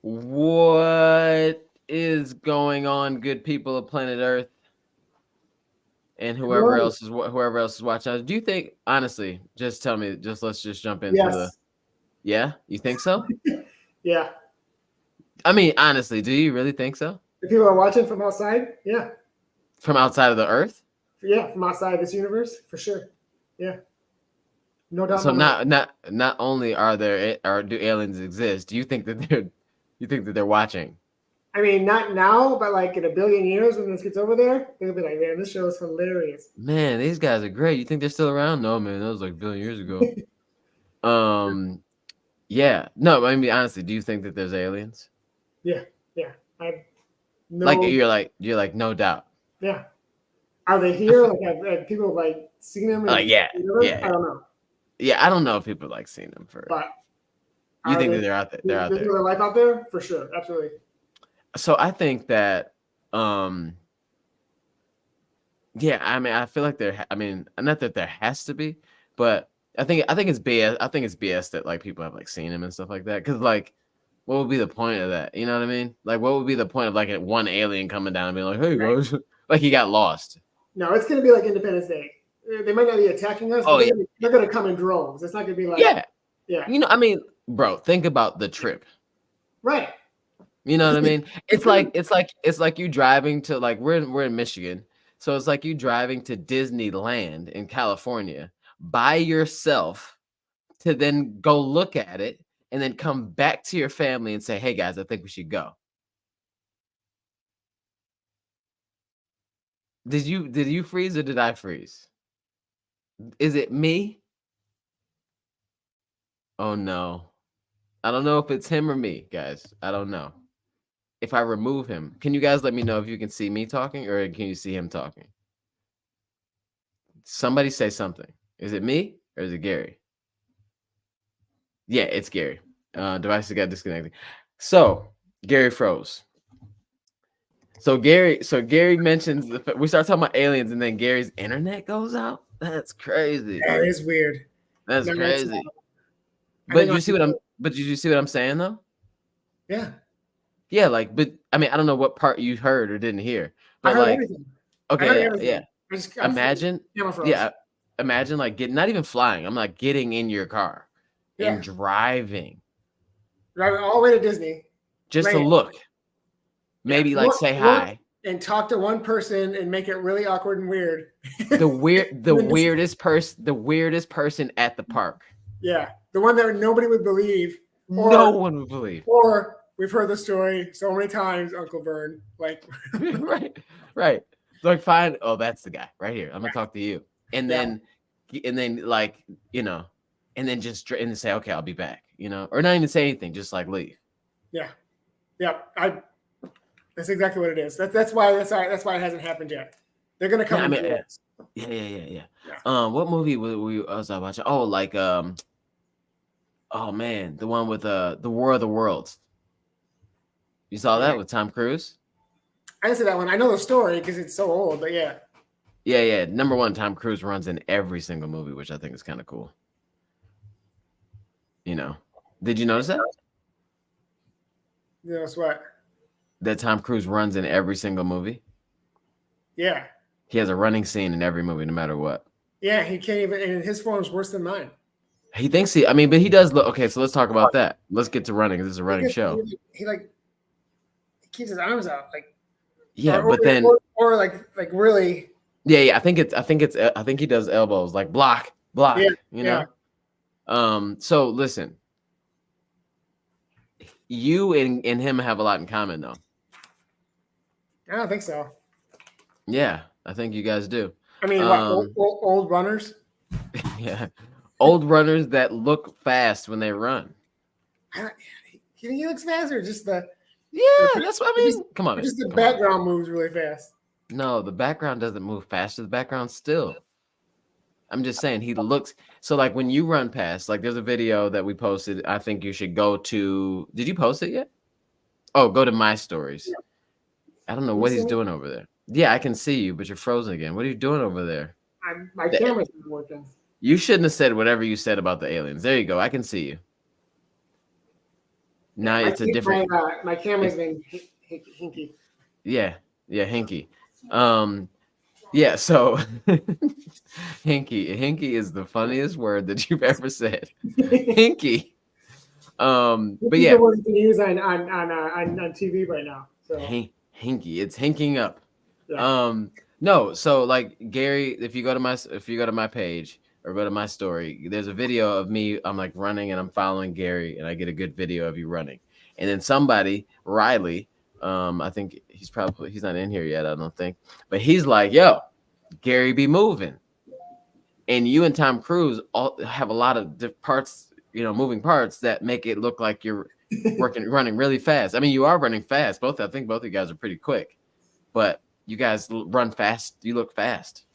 What is going on, good people of planet Earth, and Hello. whoever else is watching us? Do you think, honestly, just tell me, let's just jump into the. Yes. Yeah, you think so? Yeah. I mean, honestly, do you really think so? The people are watching from outside. Yeah. From outside of the Earth? Yeah. From outside this universe, for sure. Yeah. No doubt in So my mind. not only are there or do aliens exist? Do you think that they're watching? I mean, not now, but like in a billion years when this gets over there, they'll be like, man, this show is hilarious. Man, these guys are great. You think they're still around? No, man, that was like a billion years ago. Um, yeah, no, I mean, honestly, do you think that there's aliens? Yeah. Yeah. I Like know. you're like no doubt. Yeah. Are they I here? feel, Like, have people like seen them like in yeah, the universe? yeah, I don't know. yeah. I don't know if people like seeing them for. But You are think they, that they're out there? They're out there's there. another life out there? For sure. Absolutely. So I think that, um, yeah. I mean, I feel like there. I mean, not that there has to be, but I think it's BS. I think it's BS that like people have like seen him and stuff like that. Because like, what would be the point of that? You know what I mean? Like, what would be the point of like one alien coming down and being like, "Hey Right. guys," like he got lost? No, it's going to be like Independence Day. They might not be attacking us, but Oh yeah, they're going to come in droves. It's not going to be like, yeah. yeah, You know, I mean, bro, think about the trip. right. You know what I mean? It's like you driving to like we're in Michigan. So it's like you driving to Disneyland in California by yourself to then go look at it and then come back to your family and say, "Hey guys, I think we should go." Did you freeze or did I freeze? Is it me? Oh no. I don't know if it's him or me, guys. I don't know. If I remove him, can you guys let me know if you can see me talking or can you see him talking? Somebody say something. Is it me or is it Gary? Yeah, it's Gary. Devices got disconnected. So Gary froze. So Gary mentions we start talking about aliens and then Gary's internet goes out. That's crazy. That is weird. That's No, it's crazy. I think But you see what I'm saying though? yeah, Yeah, like, but I mean, I don't know what part you heard or didn't hear, I but heard like, everything. I heard okay, yeah, yeah. everything. I Imagine, camera froze. yeah, imagine like getting not even flying. I'm like getting in your car and Yeah, driving driving all the way to Disney, just to land. look, Yeah, maybe like say look hi. and talk to one person and make it really awkward and weird. The weirdest person at the park. Yeah, the one that nobody would believe, No one would believe. or we've heard the story so many times, Uncle Vern. Like, Right, right. Like, fine. Oh, that's the guy right here. I'm gonna talk to you, and yeah, then like and then just and then say, okay, I'll be back. Or not even say anything, just like leave. yeah, yeah. That's exactly what it is. That's why it hasn't happened yet. They're gonna come Yeah, I in mean, droves. yeah. Yeah. What movie was I watching? Oh, like oh man, the one with the War of the Worlds. You saw that with Tom Cruise? I didn't see that one. I know the story because it's so old, but yeah. Yeah. Number one, Tom Cruise runs in every single movie, which I think is kind of cool. Did you notice that? You know what? That Tom Cruise runs in every single movie? Yeah. He has a running scene in every movie, no matter what. Yeah, he can't even, and his form's worse than mine. He thinks I mean, but he does look okay. So let's talk about that. Let's get to running. This is a running show. He keeps his arms out, like yeah, but then or like really. Yeah. I think he does elbows like block. Yeah, you know. So listen, you and him have a lot in common, though. I don't think so. Yeah, I think you guys do. I mean, old runners? Yeah, old runners that look fast when they run. He looks faster. Just that's what I mean. Come on, just the background moves really fast. No, the background doesn't move faster. The background's still. I'm just saying he looks so like when you run past, like there's a video that we posted. I think you should go to. Did you post it yet? Oh, go to my stories. Yeah. I don't know what he's doing over there. Yeah, I can see you, but you're frozen again. What are you doing over there? My camera's not working. You shouldn't have said whatever you said about the aliens. There you go. I can see you. Now my, it's a different. my camera's been hinky. Yeah, Hinky. Yeah, so Hinky is the funniest word that you've ever said. Hinky. But He's yeah, the one you can use on TV right now. So Hinky, it's hinking up. yeah. No, so like Gary, if you go to my page or go to my story, there's a video of me. I'm like running and I'm following Gary, and I get a good video of you running. And then somebody, Riley, I think he's not in here yet, I don't think, but he's like, "Yo, Gary be moving," and you and Tom Cruise all have a lot of parts, moving parts that make it look like you're running really fast. I mean, you are running fast. I think both of you guys are pretty quick, but you guys run fast. You look fast.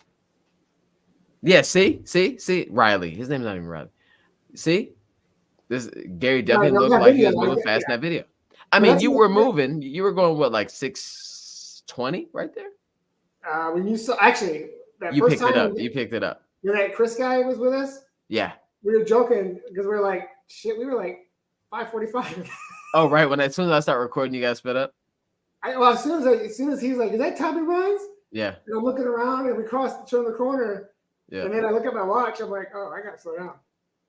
Yeah, see, Riley. His name's not even Riley. See, this Gary definitely looked like he was moving fast in that video. I mean, you were moving. You were going what, like 620 right there? When you saw actually that you first picked time it up. You picked it up. When that Chris guy was with us, yeah, we were joking because we were like, shit, we were like 5:45. Oh, right. As soon as I start recording, you guys sped up. As soon as he's like, is that Tommy runs? Yeah. And I'm looking around and we turn the corner. Yeah. And then I look at my watch. I'm like, oh, I gotta slow down.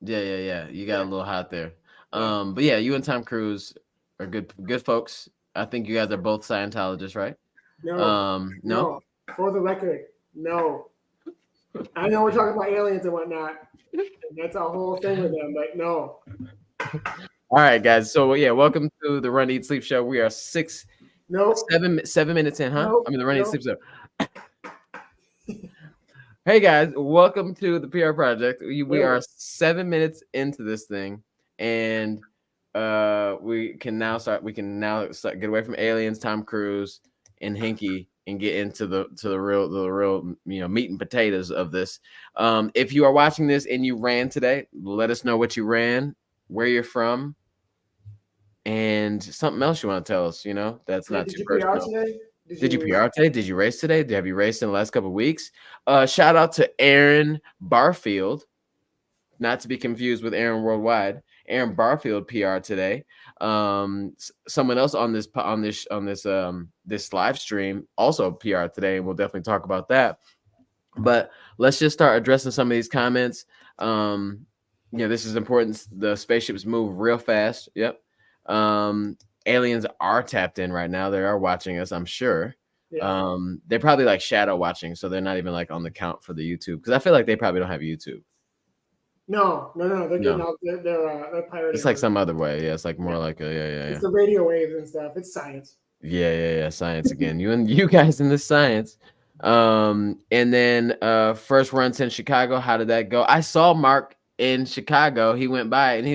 Yeah. You got a little hot there. But yeah, you and Tom Cruise are good folks. I think you guys are both Scientologists, right? No. For the record, no. I know we're talking about aliens and whatnot. And that's a whole thing with them, but no. All right, guys. So yeah, welcome to the Run Eat Sleep Show. We are 7 minutes in, huh? Nope. I mean, the Run Eat Sleep Show. Hey guys, welcome to the PR Project. We are 7 minutes into this thing, and we can now start get away from aliens, Tom Cruise, and Hinky, and get into the real meat and potatoes of this. If you are watching this and you ran today, let us know what you ran, where you're from, and something else you want to tell us. That's not too personal. Did you PR today? Did you race today? Have you raced in the last couple of weeks? Shout out to Aaron Barfield, not to be confused with Aaron Worldwide. Aaron Barfield PR today. Someone else on this live stream also PR today, and we'll definitely talk about that. But let's just start addressing some of these comments. This is important. The spaceships move real fast. Yep. Aliens are tapped in right now. They are watching us, I'm sure. Yeah. They're probably like shadow watching, so they're not even like on the count for the YouTube, because I feel like they probably don't have YouTube. No. They're getting out. They're pirating. It's like some other way. Yeah, it's like more like a It's the radio waves and stuff. It's science. Yeah. Science again. You guys in this science. And then first run since Chicago. How did that go? I saw Mark in Chicago. He went by and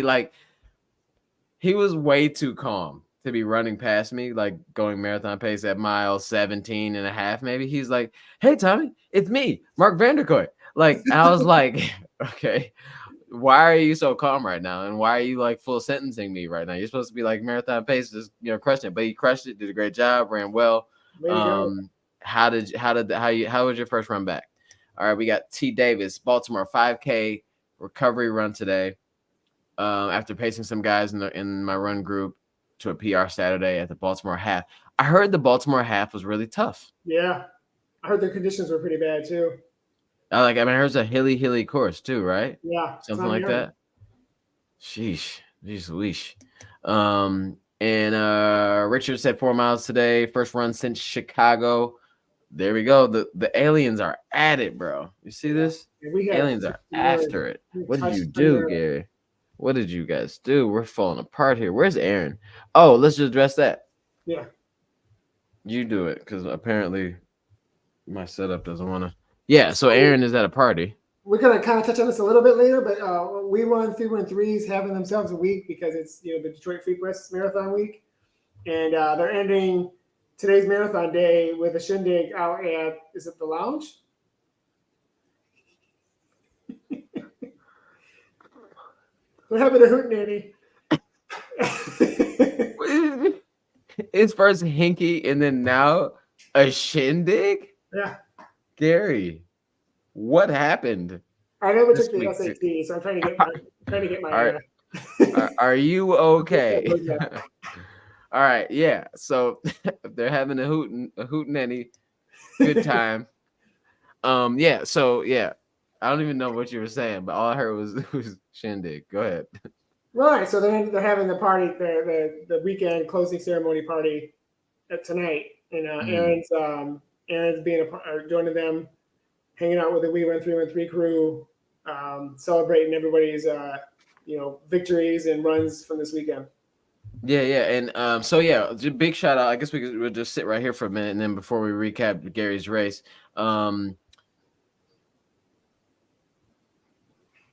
he was way too calm to be running past me, like going marathon pace at mile 17 and a half, maybe. He's like, "Hey, Tommy, it's me, Mark Vanderkoy." Like, I was like, okay, why are you so calm right now? And why are you like full sentencing me right now? You're supposed to be like marathon pace, just crushing it. But he crushed it, did a great job, ran well. How was your first run back? All right, we got T. Davis, Baltimore 5K recovery run today. After pacing some guys in my run group to a PR Saturday at the Baltimore half. I heard the Baltimore half was really tough. Yeah. I heard the conditions were pretty bad too. I heard it's a hilly course too, right? Yeah. Something like that. Sheesh. And Richard said 4 miles today. First run since Chicago. There we go. The aliens are at it, bro. You see this? Aliens are after it. What did you do, Gary? What did you guys do? We're falling apart here. Where's Aaron? Oh, let's just address that. Yeah. You do it, because apparently my setup doesn't want to. Yeah, so Aaron is at a party. We're going to kind of touch on this a little bit later, but We Run 313s having themselves a week because it's the Detroit Free Press Marathon Week. And they're ending today's marathon day with a shindig out at, is it the Lounge? What happened to Hootenanny? It's first Hinky and then now a shindig? Yeah. Gary, what happened? I never took the SAT, so I'm trying to get my Are you okay? Yeah. All right, yeah. So they're having a hootenanny good time. Yeah. So yeah, I don't even know what you were saying, but all I heard was shindig. Go ahead. Right. So they're having the party, the weekend closing ceremony party tonight, and Mhm. Aaron's being joining them, hanging out with the We Run 313 crew, celebrating everybody's victories and runs from this weekend. Yeah, yeah, and so yeah, big shout out. I guess we'll just sit right here for a minute, and then before we recap Gary's race,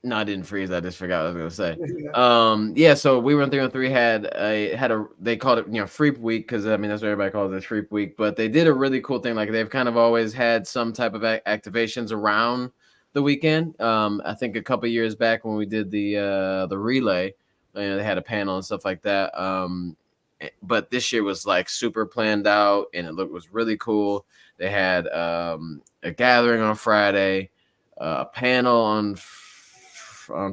no, I didn't freeze. I just forgot what I was gonna say. Yeah, so We Run 313 had a they called it Freep Week because I mean that's what everybody calls it, Freep Week. But they did a really cool thing. Like they've kind of always had some type of activations around the weekend. I think a couple years back when we did the relay, they had a panel and stuff like that. But this year was like super planned out and it was really cool. They had a gathering on Friday, a panel on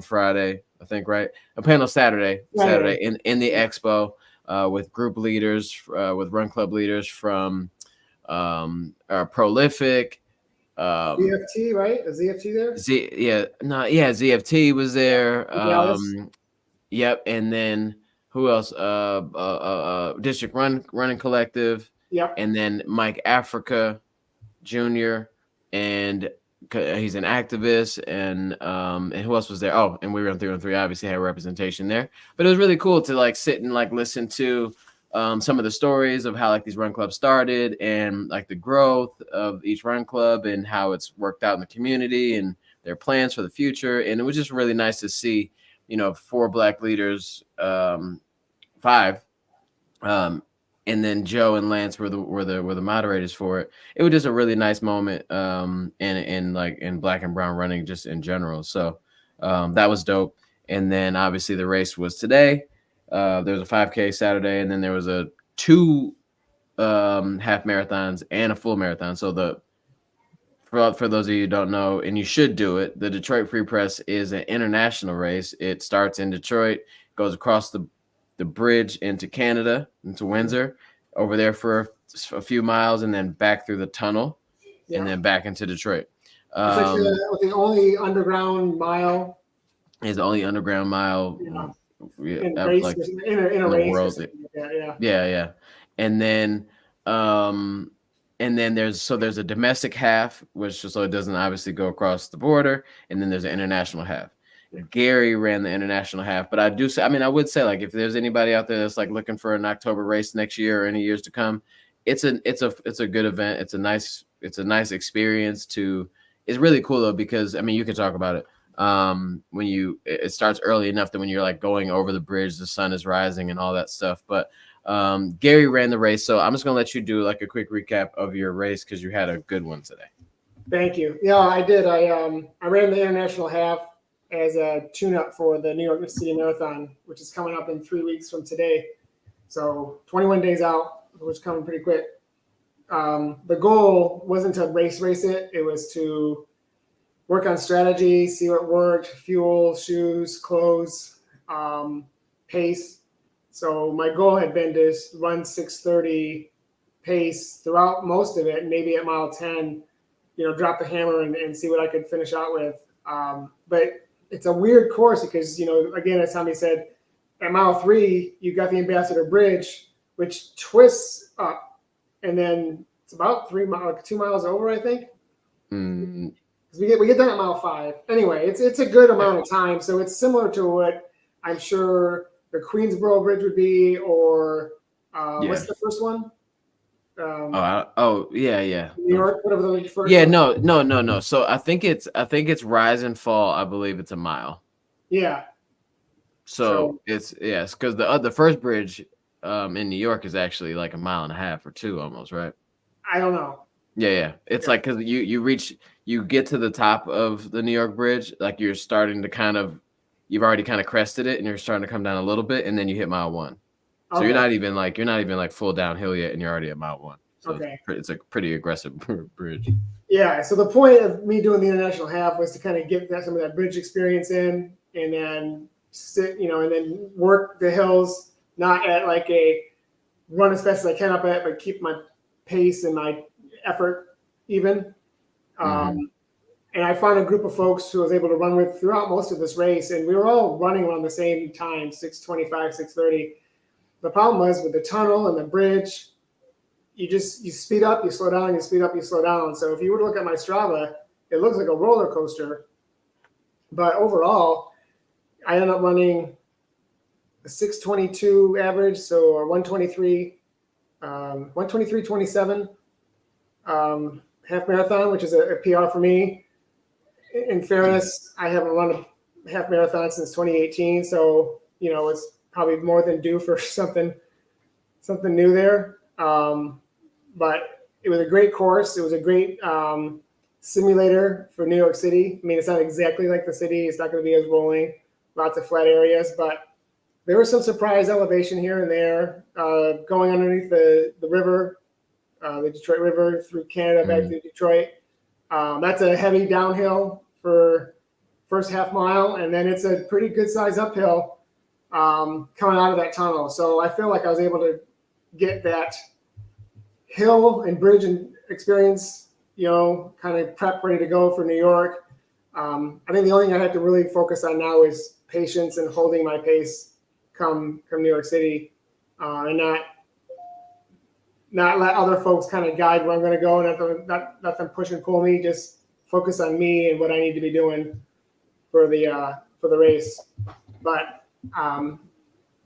Friday, I think, right? A panel Saturday in the expo with group leaders, with run club leaders from Prolific. ZFT, right? Is ZFT there? ZFT was there. Dallas. Yep, and then who else? District Running Collective, Yep. and then Mike Africa Jr. and he's an activist, and who else was there? Oh, and We Run 313 obviously had representation there, but it was really cool to like sit and like listen to some of the stories of how like these run clubs started and like the growth of each run club and how it's worked out in the community and their plans for the future. And it was just really nice to see, 4 Black leaders, 5, and then Joe and Lance were the moderators for it. It was just a really nice moment, and like in Black and Brown running just in general. So that was dope. And then obviously the race was today. There was a 5K Saturday, and then there was a 2 half marathons and a full marathon. So for those of you who don't know, and you should do it, the Detroit Free Press is an international race. It starts in Detroit, goes across the bridge into Canada, into Windsor, over there for a few miles, and then back through the tunnel, and then back into Detroit. It's like the only underground mile. Is the only underground mile in a race world. Yeah. And then there's a domestic half, which so it doesn't obviously go across the border, and then there's an international half. Gary ran the international half, but I would say like if there's anybody out there that's like looking for an October race next year or any years to come, it's a good event. It's a nice experience it's really cool though, because I mean you can talk about it. When it starts early enough that when you're like going over the bridge, the sun is rising and all that stuff. But Gary ran the race, so I'm just gonna let you do like a quick recap of your race because you had a good one today. Thank you. Yeah, I did. I ran the international half as a tune-up for the New York City Marathon, which is coming up in 3 weeks from today. So 21 days out, which is coming pretty quick. The goal wasn't to race it. It was to work on strategy, see what worked, fuel, shoes, clothes, pace. So my goal had been to run 6:30 pace throughout most of it, and maybe at mile 10, drop the hammer and see what I could finish out with. But it's a weird course because, again, as Tommy said, at mile 3, you got the Ambassador Bridge, which twists up, and then it's about 2 miles over, I think. Because we get done at mile 5. Anyway, it's a good amount of time, so it's similar to what I'm sure the Queensboro Bridge would be, or what's the first one? Yeah. New York, whatever the first. Yeah, no. So I think it's rise and fall. I believe it's a mile. Yeah. So it's because the first bridge in New York is actually like 1.5 miles or 2 almost, right? I don't know. Yeah. It's like because you get to the top of the New York Bridge, like you're starting to you've already kind of crested it, and you're starting to come down a little bit, and then you hit mile 1. So you're not even like full downhill yet, and you're already at mile 1. So it's a pretty aggressive bridge. Yeah. So the point of me doing the international half was to kind of get some of that bridge experience in, and then sit, and then work the hills, not at like a run as fast as I can up at, but keep my pace and my effort even. And I found a group of folks who I was able to run with throughout most of this race, and we were all running around the same time, 6:25, 6:30. The problem was with the tunnel and the bridge, you speed up, you slow down, you speed up, you slow down. So if you were to look at my Strava, it looks like a roller coaster. But overall, I ended up running a 6:22 average, so a 123.27 half marathon, which is a PR for me. In fairness, I haven't run a half marathon since 2018, so it's probably more than due for something new there. But it was a great course. It was a great simulator for New York City. I mean, it's not exactly like the city. It's not going to be as rolling, lots of flat areas, but there was some surprise elevation here and there, going underneath the river, the Detroit River through Canada back to Detroit. That's a heavy downhill for first half mile, and then it's a pretty good size uphill coming out of that tunnel. So I feel like I was able to get that hill and bridge and experience, kind of prep ready to go for New York. I think the only thing I have to really focus on now is patience and holding my pace come New York City, and not let other folks kind of guide where I'm going to go, and not let them push and pull me. Just focus on me and what I need to be doing for the race. But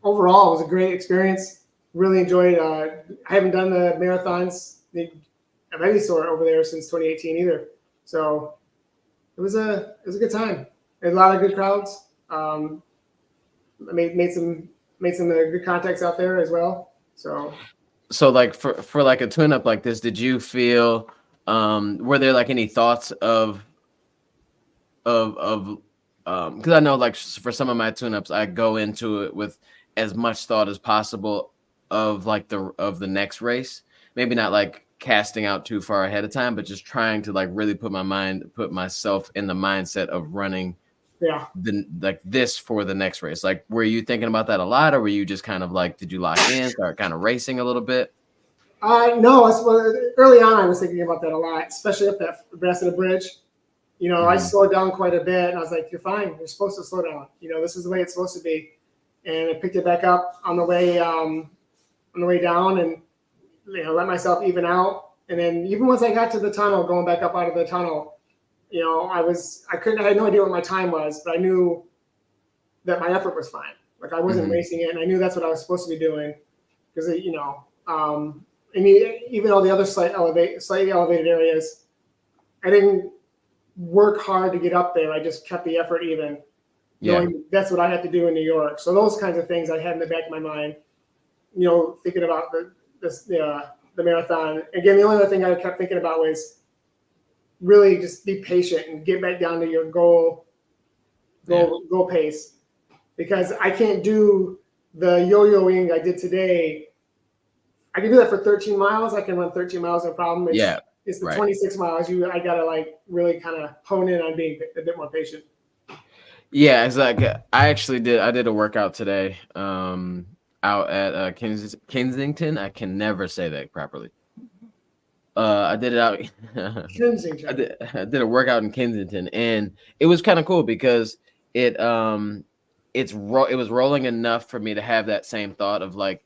overall, it was a great experience. Really enjoyed. I haven't done the marathons of any sort over there since 2018 either. So it was a good time. There's a lot of good crowds. I made some good contacts out there as well. So like for like a tune up like this, did you feel were there like any thoughts of because I know like for some of my tune ups I go into it with as much thought as possible of like the next race, maybe not like casting out too far ahead of time, but just trying to like really put myself in the mindset of running like this for the next race. Like, were you thinking about that a lot, or were you just kind of like, did you lock in, start kind of racing a little bit? No, early on I was thinking about that a lot, especially up that Brasseter Bridge. I slowed down quite a bit, and I was like, "You're fine. You're supposed to slow down. This is the way it's supposed to be." And I picked it back up on the way down, and let myself even out. And then even once I got to the tunnel, going back up out of the tunnel, I had no idea what my time was, but I knew that my effort was fine. Like I wasn't racing it, and I knew that's what I was supposed to be doing because I mean, even all the other slightly elevated areas, I didn't work hard to get up there. I just kept the effort even, knowing that's what I had to do in New York. So those kinds of things I had in the back of my mind, thinking about the marathon. Again, the only other thing I kept thinking about was really just be patient and get back down to your goal pace, because I can't do the yo-yoing I did today. I can do that for 13 miles. I can run 13 miles, no problem. It's the 26 miles. I gotta like really kind of hone in on being a bit more patient. Yeah, exactly. I did a workout today out at Kensington. I can never say that properly. I did it out. Kensington. I did a workout in Kensington, and it was kind of cool because it was rolling enough for me to have that same thought of like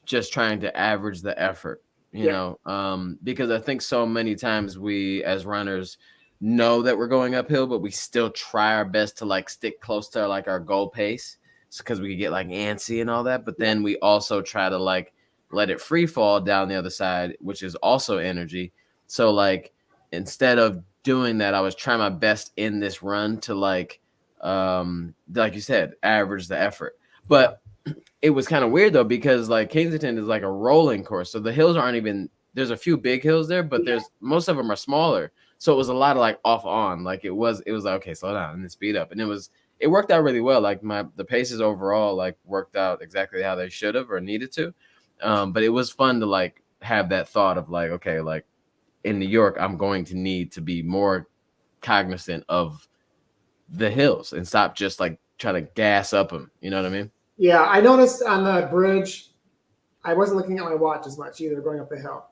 just trying to average the effort, because I think so many times we as runners know that we're going uphill, but we still try our best to like stick close to like our goal pace because we could get like antsy and all that. But then we also try to like let it free fall down the other side, which is also energy. So like instead of doing that, I was trying my best in this run to like you said, average the effort. But it was kind of weird though, because like Kensington is like a rolling course. So the hills aren't even, there's a few big hills there, but most of them are smaller. So it was a lot of like off on, like it was like, okay, slow down and then speed up. And it worked out really well. Like the paces overall, like worked out exactly how they should have or needed to. But it was fun to like have that thought of like, okay, like in New York, I'm going to need to be more cognizant of the hills and stop just like try to gas up him. You know what I mean? Yeah, I noticed on the bridge, I wasn't looking at my watch as much either going up the hill.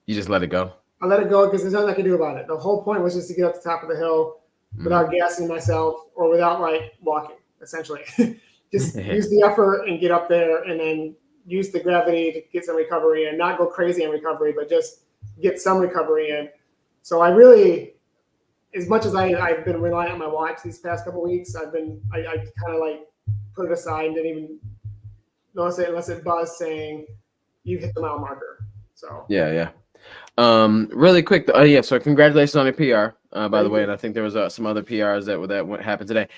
You just let it go. I let it go because there's nothing I can do about it. The whole point was just to get up the top of the hill without gassing myself or without like walking, essentially. Just use the effort and get up there, and then use the gravity to get some recovery and not go crazy on recovery, but just get some recovery in. So I really, as much as I've been relying on my watch these past couple of weeks, I kind of like put it aside and didn't even notice it unless it buzzed saying you hit the mile marker. So yeah. Really quick. So congratulations on your PR, by the way. And I think there was some other PRs that happened today.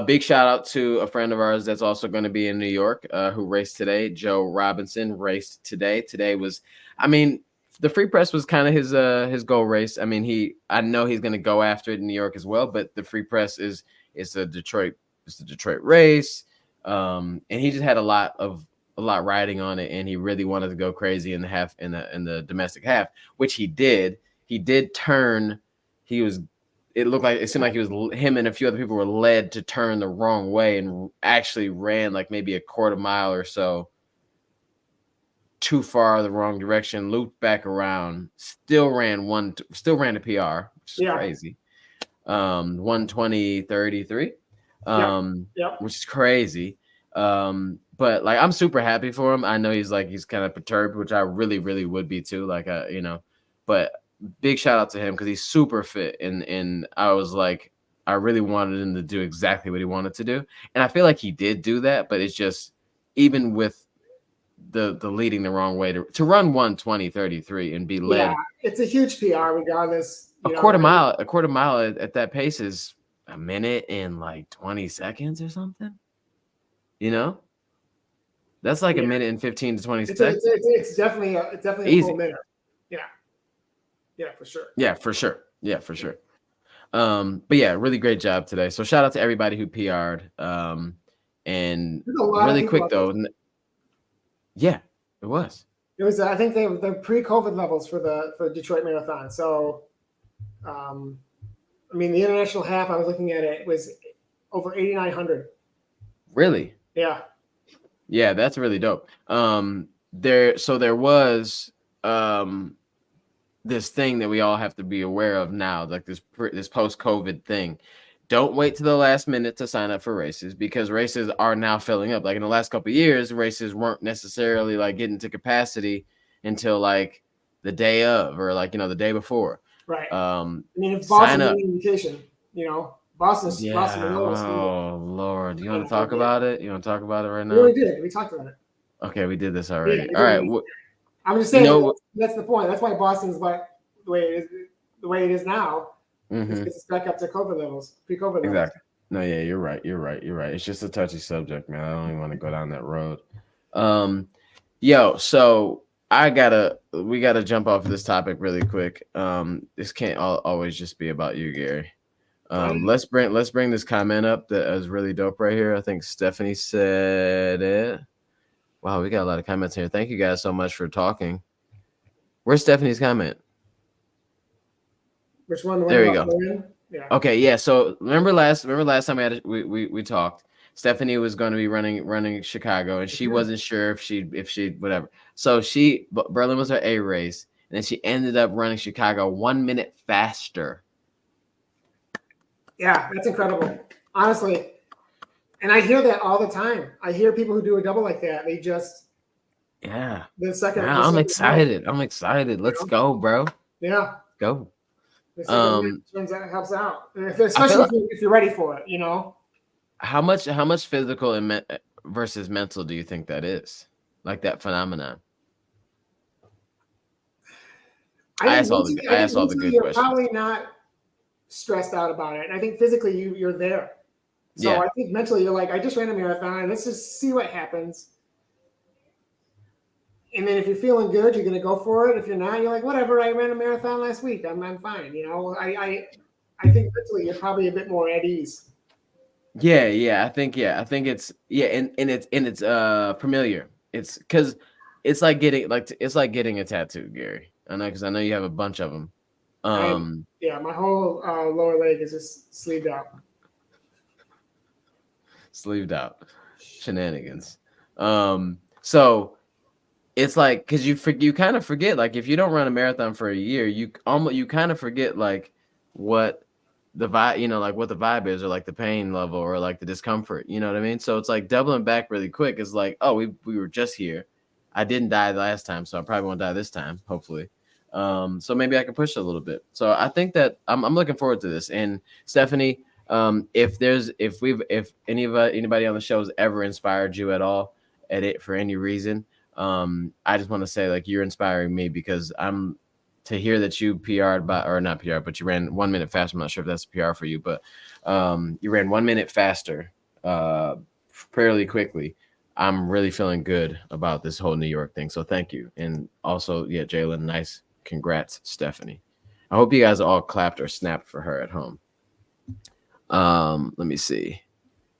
Big shout out to a friend of ours that's also going to be in New York, who raced today. Joe Robinson raced today. Today was, I mean, the Free Press was kind of his goal race. I mean, I know he's going to go after it in New York as well, but the Free Press is the Detroit race. And he just had a lot riding on it, and he really wanted to go crazy in the domestic half, which he did. He did turn. It seemed like him and a few other people were led to turn the wrong way and actually ran like maybe a quarter mile or so too far the wrong direction, looped back around, still ran a PR, which is crazy. 1:20:33, which is crazy. But like, I'm super happy for him. I know he's kind of perturbed, which I really, really would be too. But big shout out to him because he's super fit. And I was like, I really wanted him to do exactly what he wanted to do. And I feel like he did do that, but it's just, even with the leading the wrong way to run 1:20:33 and be led. Yeah, it's a huge PR regardless. A quarter mile at that pace is a minute and like 20 seconds or something. You know? That's like a minute and 15 to 20 seconds. It's definitely a full minute. Yeah, for sure. Yeah, for sure. But yeah, really great job today. So shout out to everybody who PR'd. And really quick though. Yeah, it was. It was. I think they're pre-COVID levels for the Detroit Marathon. So, I mean, the international half, I was looking at it, was over 8,900. Really? Yeah. Yeah, that's really dope. There was this thing that we all have to be aware of now, like this post-COVID thing. Don't wait to the last minute to sign up for races, because races are now filling up. Like in the last couple of years, races weren't necessarily like getting to capacity until like the day of, or like, the day before. Right. I mean, if Boston's an indication, Boston's. Oh Lord, you want to talk about it? You want to talk about it right now? We did. We talked about it. Okay, we did this already. All right. I'm just saying that's the point. That's why Boston's like the way it is now. Mm-hmm. It's back up to COVID levels, pre-COVID levels. Exactly. No, yeah, you're right. It's just a touchy subject, man. I don't even want to go down that road. So we gotta jump off of this topic really quick. This can't always just be about you, Gary. Let's bring this comment up that is really dope right here. I think Stephanie said it. Wow, we got a lot of comments here. Thank you guys so much for talking. Where's Stephanie's comment? Which one? There you go. Yeah. Okay, yeah. So remember last time we talked. Stephanie was going to be running Chicago, and she wasn't sure if she whatever. So Berlin was her A race, and then she ended up running Chicago 1 minute faster. Yeah, that's incredible, honestly. And I hear that all the time. I hear people who do a double like that. They just the second. I'm excited. Let's go, bro. Yeah. Go. Turns out it helps out, especially if you're ready for it. How much physical versus mental do you think that is? Like that phenomenon. I asked all the good you're questions. Probably not stressed out about it, and I think physically you're there. So I think mentally you're like, I just ran a marathon. Let's just see what happens. And then if you're feeling good, you're going to go for it. If you're not, you're like, whatever. I ran a marathon last week. I'm fine. I think mentally you're probably a bit more at ease. Yeah. I think it's and it's familiar. It's because it's like getting a tattoo, Gary. I know, because I know you have a bunch of them. My whole lower leg is just sleeved out. Sleeved out shenanigans. So it's like because you kind of forget, like if you don't run a marathon for a year, you kind of forget like what the vibe, like what the vibe is, or like the pain level, or like the discomfort. You know what I mean? So it's like doubling back really quick. It's like, oh, we were just here. I didn't die the last time, so I probably won't die this time, hopefully. So maybe I can push it a little bit. So I think that I'm looking forward to this. And Stephanie, if anybody on the show has ever inspired you at all for any reason, I just want to say, like, you're inspiring me, because to hear that you PR'd or not PR'd, but you ran 1 minute faster. I'm not sure if that's a PR for you, but you ran 1 minute faster fairly quickly. I'm really feeling good about this whole New York thing. So thank you. And also, yeah, Jalen, nice. Congrats, Stephanie. I hope you guys all clapped or snapped for her at home. Let me see.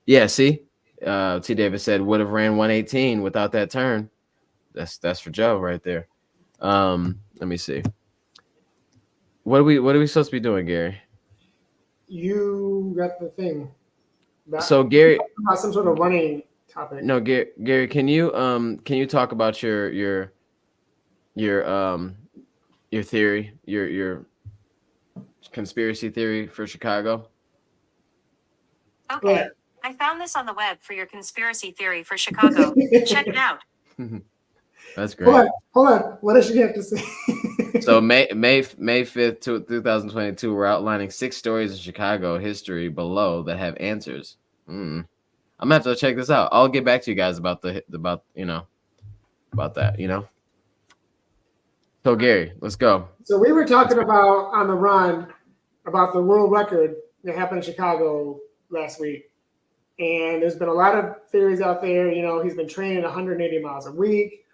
Yeah, see? T. Davis said would have ran 118 without that turn. That's for Joe right there. Let me see. What are we supposed to be doing, Gary? You got the thing. So Gary, about some sort of running topic. No, Gary, can you talk about your theory, your conspiracy theory for Chicago? Okay. I found this on the web for your conspiracy theory for Chicago. Check it out. That's great. Hold on. What does she have to say? So May 5th, 2022, we're outlining 6 stories of Chicago history below that have answers. I'm gonna have to check this out. I'll get back to you guys about that. So Gary, let's go. So we were talking about on the run about the world record that happened in Chicago last week. And there's been a lot of theories out there. He's been training 180 miles a week.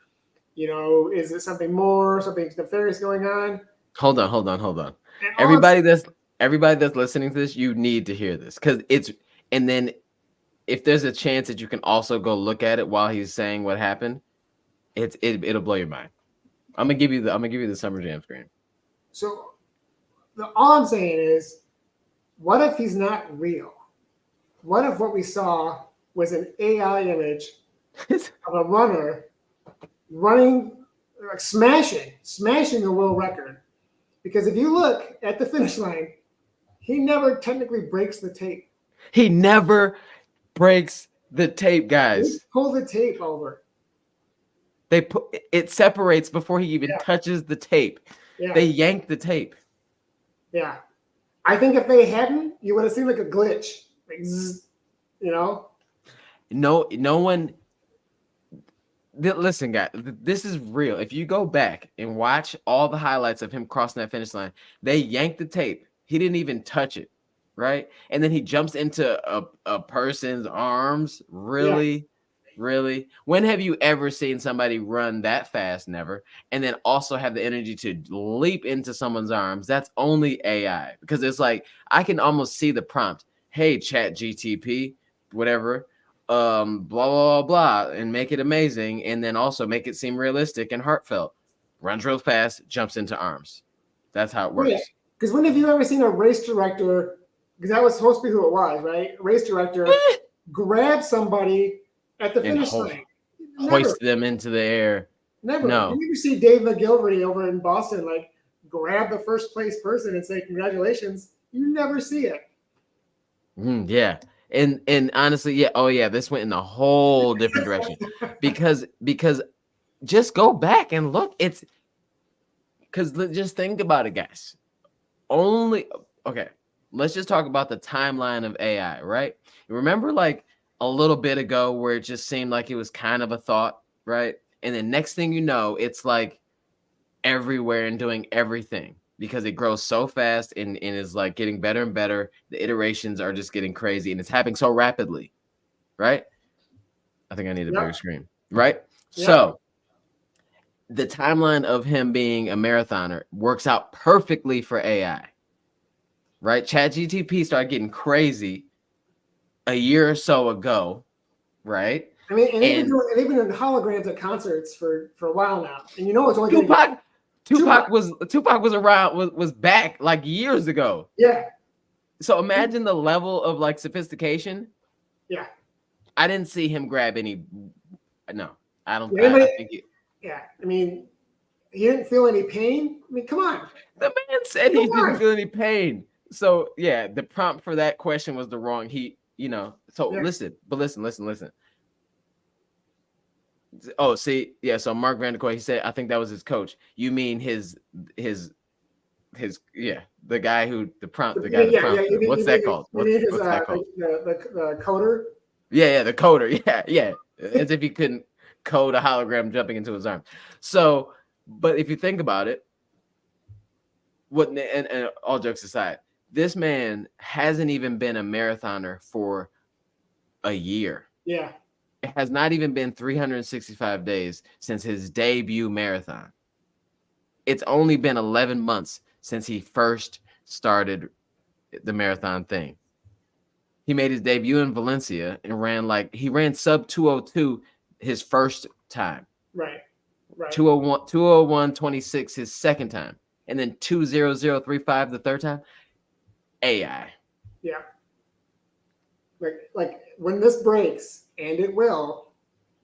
Is it something nefarious going on? Hold on. Everybody that's listening to this, you need to hear this, because and then if there's a chance that you can also go look at it while he's saying what happened, it'll blow your mind. I'm gonna give you the Summer Jam screen. So all I'm saying is, what if he's not real? What if what we saw was an AI image of a runner running, like smashing the world record? Because if you look at the finish line, he never technically breaks the tape. He never breaks the tape, guys. They pull the tape over. It separates before he even touches the tape. Yeah. They yank the tape. Yeah. I think if they hadn't, you would have seen like a glitch. Like, zzz, No one. Listen, guys, this is real. If you go back and watch all the highlights of him crossing that finish line, they yanked the tape. He didn't even touch it, right? And then he jumps into a person's arms. Really? Yeah. Really? When have you ever seen somebody run that fast? Never. And then also have the energy to leap into someone's arms. That's only AI, because it's like I can almost see the prompt. Hey, Chat GTP, whatever, blah, blah, blah, blah, and make it amazing. And then also make it seem realistic and heartfelt. Runs real fast, jumps into arms. That's how it works. Yeah. Because when have you ever seen a race director, because that was supposed to be who it was, right? Race director grab somebody at the finish line. Hoist them into the air. Never. No. You never see Dave McGilvery over in Boston, like, grab the first place person and say, congratulations. You never see it. Yeah. And honestly, yeah. Oh yeah. This went in a whole different direction because just go back and look. It's because just think about it, guys. Okay. Let's just talk about the timeline of AI, right? Remember, like, a little bit ago where it just seemed like it was kind of a thought, right? And then next thing you know, it's like everywhere and doing everything because it grows so fast and is like getting better and better. The iterations are just getting crazy and it's happening so rapidly, right? I think I need a bigger screen, right? Yeah. So the timeline of him being a marathoner works out perfectly for AI, right? ChatGPT started getting crazy a year or so ago, right? I mean, and they've been in holograms at concerts for a while now, and it's only Tupac was around, was back like years ago. Yeah. So imagine the level of like sophistication. Yeah. I didn't see him grab any. No, I don't. Yeah, I think yeah, I mean, he didn't feel any pain. I mean, come on. the man said he Come didn't on. feel any pain. So yeah, the prompt for that question was the wrong. So Yeah. listen. Oh, see, yeah. So Mark Vanderkoy, he said, I think that was his coach. You mean his the guy who the prompter. What's that called? You mean his, What's that called? the coder? Yeah, the coder. Yeah. As if he couldn't code a hologram jumping into his arm. So, but if you think about it, and all jokes aside, this man hasn't even been a marathoner for a year. Yeah. It has not even been 365 days since his debut marathon. It's only been 11 months since he first started the marathon thing. He made his debut in Valencia and ran sub 202 his first time. Right. 201.26 his second time. And then 20035 the third time. AI. Yeah. Like when this breaks, and it will,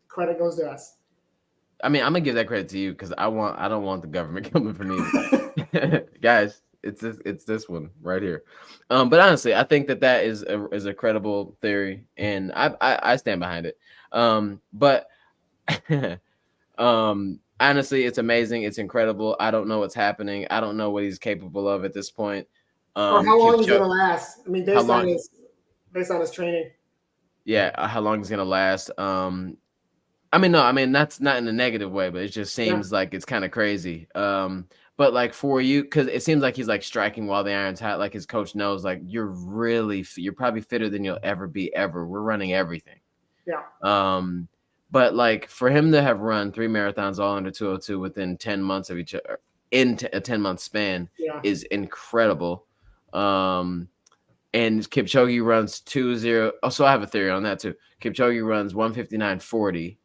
credit goes to us. I mean, I'm gonna give that credit to you because I don't want the government coming for me. Guys, it's this one right here. But honestly, I think that is a credible theory, and I stand behind it. But honestly, it's amazing, it's incredible. I don't know what's happening. I don't know what he's capable of at this point. Or how long he's gonna last. I mean, based on his training. Yeah, how long he's gonna last. That's not in a negative way, but it just seems like it's kind of crazy. But like for you, because it seems like he's like striking while the iron's hot. Like his coach knows, like you're probably fitter than you'll ever be ever. We're running everything. Yeah. But like for him to have run 3 marathons all under 202 within 10 months of each other in a 10-month span is incredible. And Kipchoge runs 2:0. Oh, so I have a theory on that too. Kipchoge runs 1:59.40.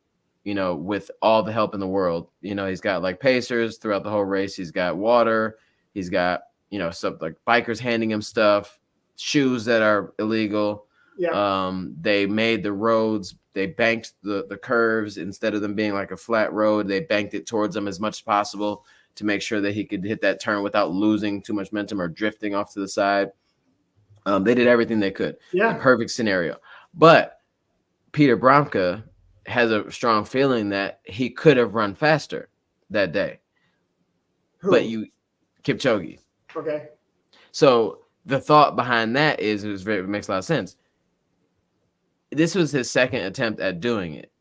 With all the help in the world. He's got like pacers throughout the whole race. He's got water. He's got, stuff like bikers handing him stuff, shoes that are illegal. Yeah. They made the roads. They banked the curves instead of them being like a flat road. They banked it towards him as much as possible to make sure that he could hit that turn without losing too much momentum or drifting off to the side. They did everything they could. Yeah. The perfect scenario. But Peter Bromka has a strong feeling that he could have run faster that day. Who? But Kipchoge. Okay. So the thought behind that is it makes a lot of sense. This was his second attempt at doing it.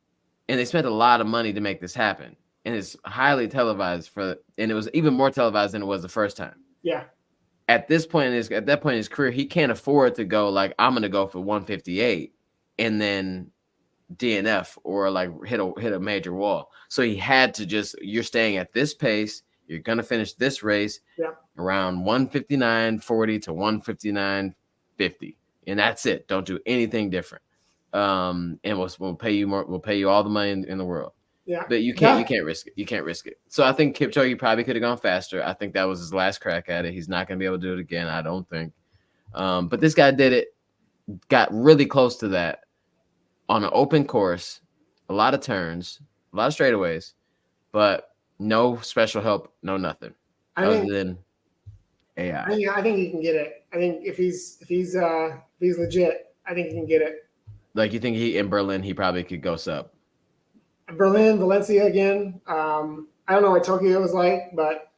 And they spent a lot of money to make this happen. And it's highly televised and it was even more televised than it was the first time. Yeah. At that point in his career, he can't afford to go like, I'm going to go for 158 and then DNF or like hit a major wall. So he had to you're staying at this pace. You're going to finish this race around 159.40 to 159.50. And that's it. Don't do anything different. And we'll pay you more. We'll pay you all the money in the world. Yeah. But you can't risk it. You can't risk it. So I think Kipchoge probably could have gone faster. I think that was his last crack at it. He's not going to be able to do it again, I don't think. But this guy did it, got really close to that on an open course, a lot of turns, a lot of straightaways, but no special help, no nothing other than AI. I think he can get it. I think if he's legit, I think he can get it. Like you think in Berlin he probably could go sub? Berlin, Valencia again. I don't know what Tokyo was like, but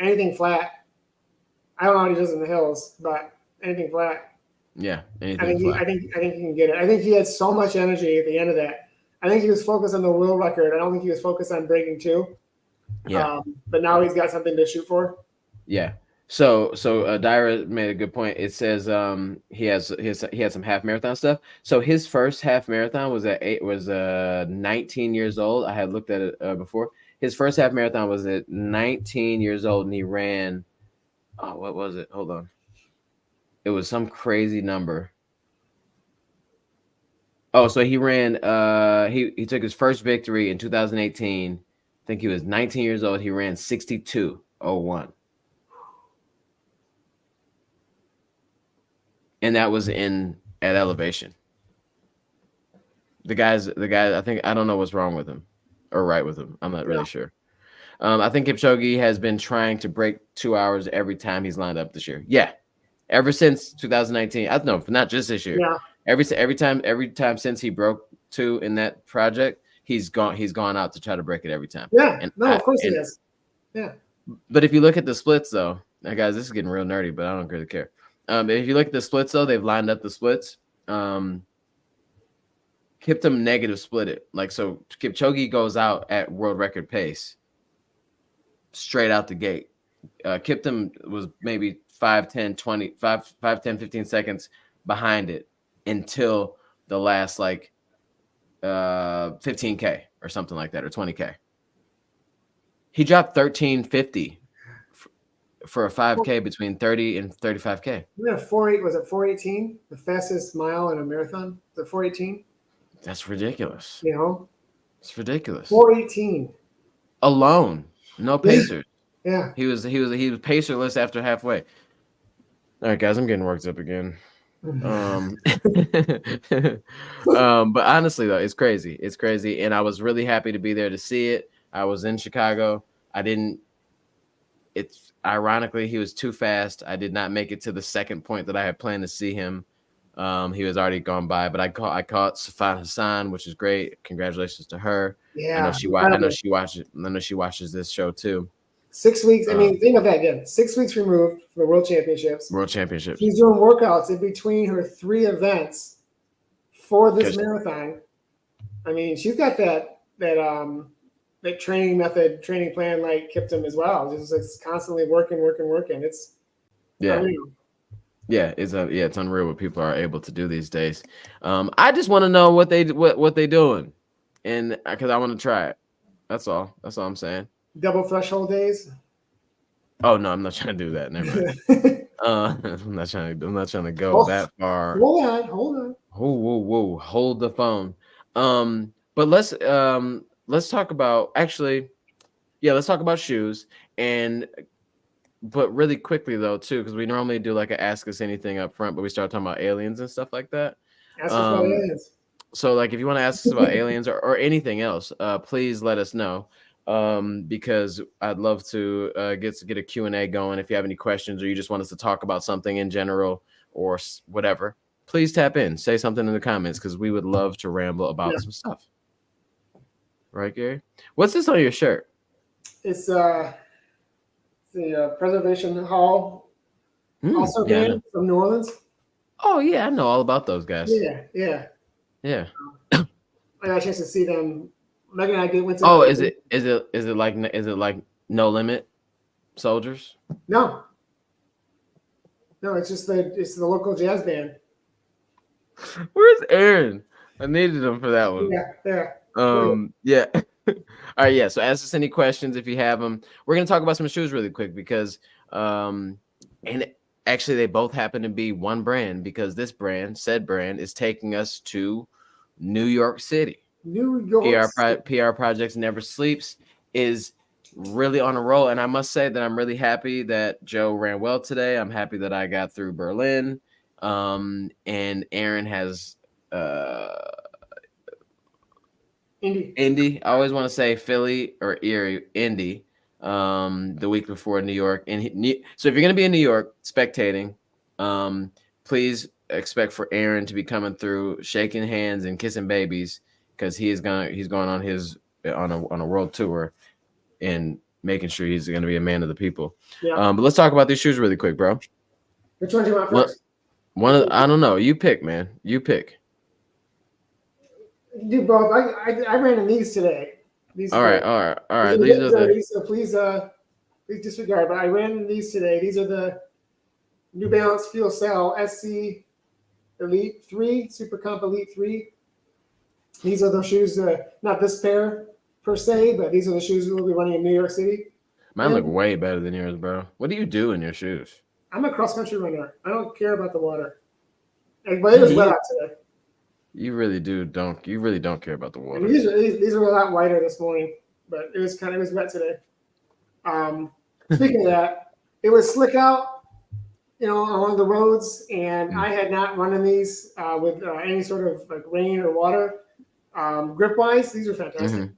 anything flat. I don't know what he does in the hills, but anything flat. Yeah, I think he can get it. I think he had so much energy at the end of that. I think he was focused on the world record. I don't think he was focused on breaking 2. Yeah. But now he's got something to shoot for. Yeah. So Dyra made a good point. It says he had some half marathon stuff. So his first half marathon was 19 years old. I had looked at it before. His first half marathon was at 19 years old, and he ran. Oh, what was it? Hold on. It was some crazy number. Oh, so he ran. He took his first victory in 2018. I think he was 19 years old. He ran 62:01. And that was at elevation. The guy. I think I don't know what's wrong with him or right with him. I'm not really sure. I think Kipchoge has been trying to break 2 hours every time he's lined up this year. Yeah, ever since 2019. I know, not just this year. Yeah. Every time since he broke 2 in that project, he's gone out to try to break it every time. Yeah. And Of course he is. Yeah. But if you look at the splits, though, now guys, this is getting real nerdy, but I don't really care. If you look at the splits, though, they've lined up the splits. Kiptum negative split it. Like, so Kipchoge goes out at world record pace straight out the gate. Kiptum was maybe 5, 10, 20, 5, 10, 15 seconds behind it until the last, like, 15K or something like that, or 20K. He dropped 13:50 for a 5K between 30 and 35K. We had a 4.8. Was it 4:18? The fastest mile in a marathon. The 4:18. That's ridiculous. You know, It's ridiculous. 4:18 Alone, no pacers. Yeah. He was pacerless after halfway. All right, guys, I'm getting worked up again. But honestly, though, it's crazy. It's crazy, and I was really happy to be there to see it. I was in Chicago. It's ironically, he was too fast. I did not make it to the second point that I had planned to see him. He was already gone by, but I caught Safan Hassan, which is great. Congratulations to her. Yeah. I know she watches this show too. 6 weeks. I mean, think of that again. 6 weeks removed from the World Championships. She's doing workouts in between her 3 events for this marathon. I mean, she's got that training plan like Kiptum as well. Just constantly working. It's unreal. Yeah, it's unreal what people are able to do these days. I just want to know what they doing, and because I want to try it. That's all I'm saying. Double threshold days. Oh no, I'm not trying to do that. Never mind. I'm not trying to go that far. Hold on. Whoa. Hold the phone. But let's talk about let's talk about shoes, but really quickly though too, because we normally do like a ask us anything up front, but we start talking about aliens and stuff like that. Ask us about aliens. So like if you want to ask us about aliens or anything else, please let us know. Because I'd love to get a Q&A going. If you have any questions or you just want us to talk about something in general or whatever, please tap in, say something in the comments, because we would love to ramble about some stuff. Right, Gary? What's this on your shirt? It's the Preservation Hall also band from New Orleans. Oh yeah, I know all about those guys. Yeah. I got a chance to see them. Megan and I went to. Oh, is it like No Limit Soldiers? No, it's just the local jazz band. Where's Aaron? I needed him for that one. Yeah. All right, yeah. So ask us any questions if you have them. We're gonna talk about some shoes really quick because and actually they both happen to be one brand, because this said brand is taking us to New York City. PR Projects Never Sleeps is really on a roll, and I must say that I'm really happy that Joe ran well today. I'm happy that I got through Berlin, and Aaron has Indy. I always want to say Philly or Erie, Indy, the week before New York. And so if you're going to be in New York spectating, please expect for Aaron to be coming through, shaking hands and kissing babies, because he's going on a world tour and making sure he's going to be a man of the people. Yeah. But let's talk about these shoes really quick, bro. Which one do you want first? I don't know. You pick, man. You pick. Do both. I ran in these today. All right. So please disregard. But I ran in these today. These are the New Balance Fuel Cell SC Elite 3, Super Comp Elite 3. These are the shoes, not this pair per se, but these are the shoes we'll be running in New York City. Mine look way better than yours, bro. What do you do in your shoes? I'm a cross-country runner. I don't care about the water. But it was wet out today. You really don't care about the water. I mean, these are a lot whiter this morning, but it was wet today. Speaking of that, it was slick out, along the roads, and I had not run in these with any sort of like rain or water. Grip wise, these are fantastic. Mhm.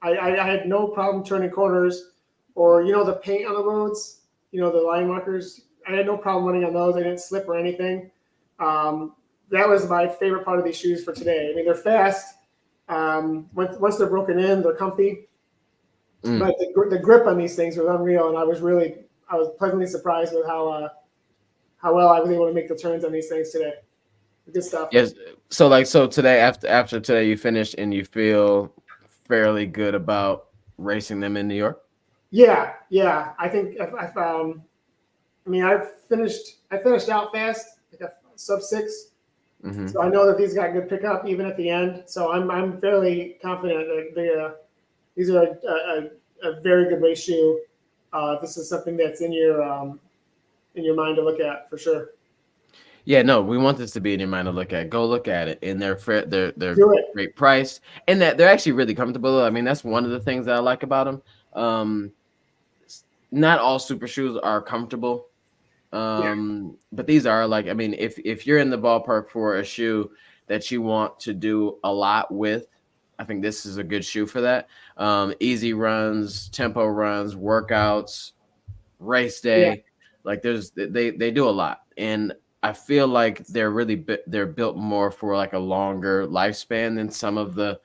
I had no problem turning corners, or the paint on the roads, the line markers. I had no problem running on those. I didn't slip or anything. That was my favorite part of these shoes for today. I mean, they're fast. Once they're broken in, they're comfy. Mm. But the grip on these things was unreal, and I was pleasantly surprised with how well I was able to make the turns on these things today. Good stuff. Yes. So today, after today, you finished and you feel fairly good about racing them in New York. Yeah. I think I finished out fast, like a sub 6. Mm-hmm. So I know that these got good pickup even at the end. So I'm fairly confident that these are a very good race shoe. This is something that's in your mind to look at for sure. Yeah, no, we want this to be in your mind to look at. Go look at it, and they're fair, they're Do it. great price, and that they're actually really comfortable. I mean, that's one of the things that I like about them. Not all super shoes are comfortable, but these are like. I mean, if you're in the ballpark for a shoe that you want to do a lot with, I think this is a good shoe for that. Easy runs, tempo runs, workouts, race day. Yeah. Like they do a lot, and I feel like they're built more for like a longer lifespan than some of the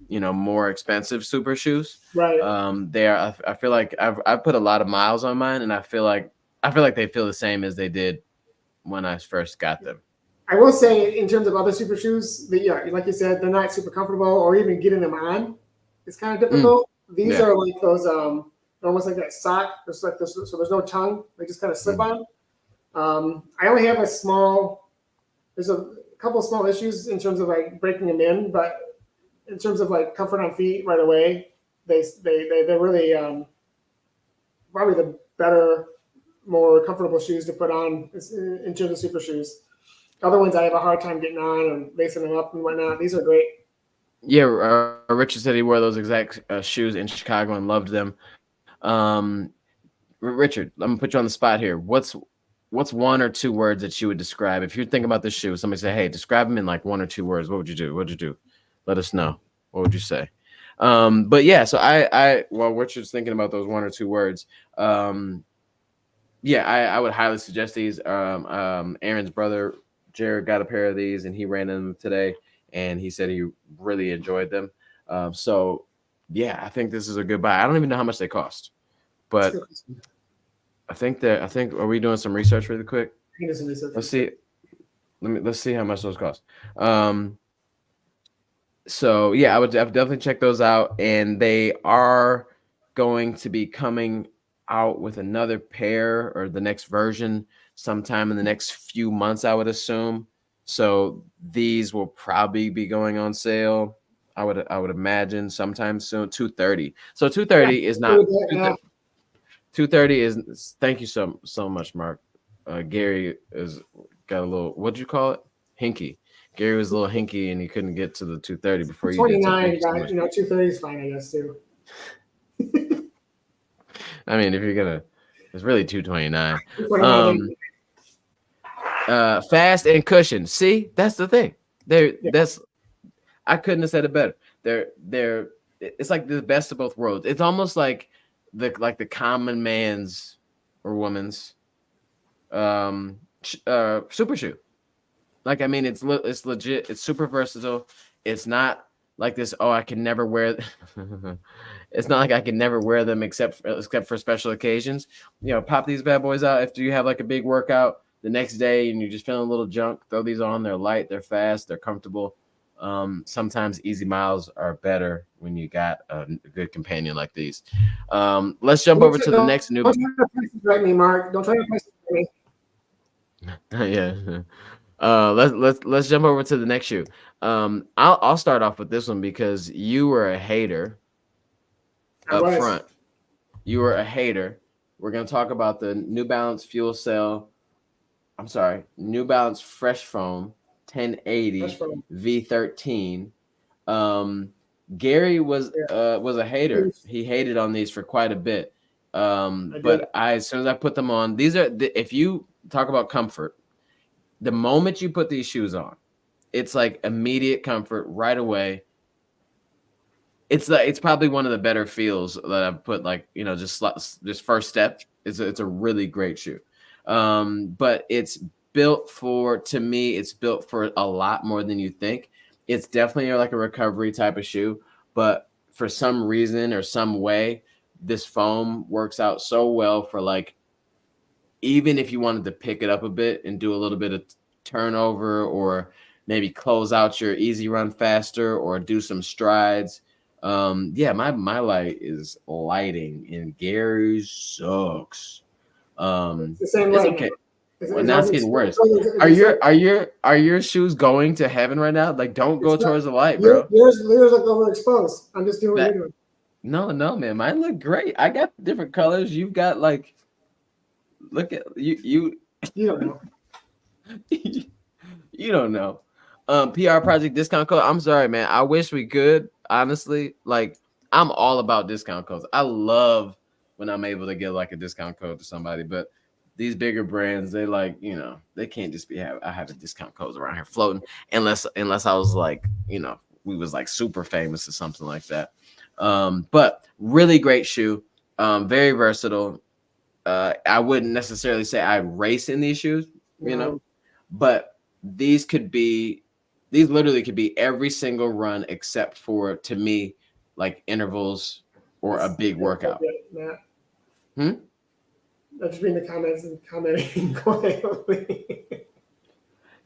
more expensive super shoes. Right. I feel like I've put a lot of miles on mine, and I feel like they feel the same as they did when I first got them. I will say, in terms of other super shoes, like you said, they're not super comfortable, or even getting them on is kind of difficult. These are like those, they're almost like that sock. There's like this, so there's no tongue. They just kind of slip on. I only have there's a couple of small issues in terms of like breaking them in, but in terms of like comfort on feet right away, they're really probably the better, more comfortable shoes to put on in terms of super shoes. Other ones I have a hard time getting on and lacing them up and whatnot. These are great. Yeah, Richard said he wore those exact shoes in Chicago and loved them. Richard, I'm gonna put you on the spot here. What's one or two words that you would describe if you're thinking about this shoe? Somebody say, "Hey, describe them in like 1 or 2 words." What would you do? What'd you do? Let us know. What would you say? But yeah, so while Richard's thinking about those 1 or 2 words, yeah, I would highly suggest these. Aaron's brother Jared got a pair of these and he ran them today, and he said he really enjoyed them. So yeah, I think this is a good buy. I don't even know how much they cost, but I think are we doing some research really quick? Let's see. Let's see how much those cost. So yeah, I would definitely check those out, and they are going to be coming out with another pair or the next version sometime in the next few months, I would assume. So these will probably be going on sale. I would imagine sometime soon. 230. So 230 is not. 230 is. Thank you so much, Mark. Gary has got a little. What'd you call it? Hinky. Gary was a little hinky and he couldn't get to the 230 before you did. 29, 230 is fine, I guess too. I mean, if you're gonna, it's really 229. Fast and cushioned. See, that's the thing. I couldn't have said it better. It's like the best of both worlds. It's almost like the common man's or woman's super shoe. Like, I mean, it's legit. It's super versatile. It's not like this. Oh, I can never wear. It's not like I can never wear them except for special occasions. Pop these bad boys out after you have like a big workout the next day and you're just feeling a little junk. Throw these on. They're light. They're fast. They're comfortable. Sometimes easy miles are better when you got a good companion like these. Let's jump over to the next new. Don't try to price it right, me, Mark. Don't try to price it right. Yeah. Let's jump over to the next shoe. I'll start off with this one because you were a hater up front. You were a hater. We're gonna talk about the New Balance New Balance Fresh Foam 1080 V13. Gary was a hater. He hated on these for quite a bit. But as soon as I put them on, if you talk about comfort, the moment you put these shoes on, It's like immediate comfort right away. It's probably one of the better feels that I've put, like, you know, just first step. It's a really great shoe. But it's built for, to me, it's built for a lot more than you think. It's definitely like a recovery type of shoe, but for some reason or some way, this foam works out so well for, like, even if you wanted to pick it up a bit and do a little bit of turnover, or maybe close out your easy run faster, or do some strides. Yeah, my light is lighting, and Gary's sucks. It's the same It's light. okay. It's, Well, it's now it's always- getting worse. it's- Are your shoes going to heaven right now? Like, don't go It's not- towards the light, bro. yours look overexposed. I'm just doing what That- you're doing. No, man. Mine look great. I got different colors. You've got, like, look at you. You don't know. You don't know. PR project discount code. I'm sorry, man. I wish we could. Honestly, like, I'm all about discount codes. I love when I'm able to get, like, a discount code to somebody, but these bigger brands, they, like, you know, they can't just be having discount codes around here floating unless I was, like, you know, we was, like, super famous or something like that. But really great shoe. Very versatile. I wouldn't necessarily say I race in these shoes, you know, but these literally could be every single run except for, to me, like, intervals or a big workout. Matt. Hmm? I'm just reading the comments and commenting quietly.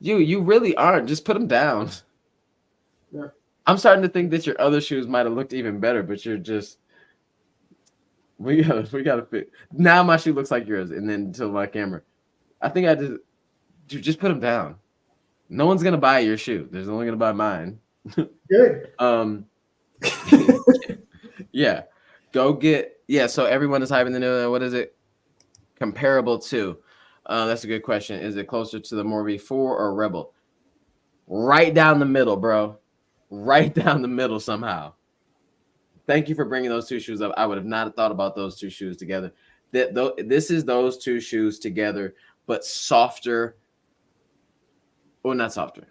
You really aren't. Just put them down. Yeah. I'm starting to think that your other shoes might have looked even better, but you're just. We gotta fit. Now my shoe looks like yours, and then to my camera, I think I just put them down. No one's gonna buy your shoe. There's only gonna buy mine. Good. Yeah, go get. Yeah, so everyone is hyping the new. What is it? Comparable to? That's a good question. Is it closer to the More V4 or Rebel? Right down the middle, bro. Right down the middle somehow. Thank you for bringing those two shoes up. I would have not thought about those two shoes together. This is those two shoes together, but softer. Well, not softer.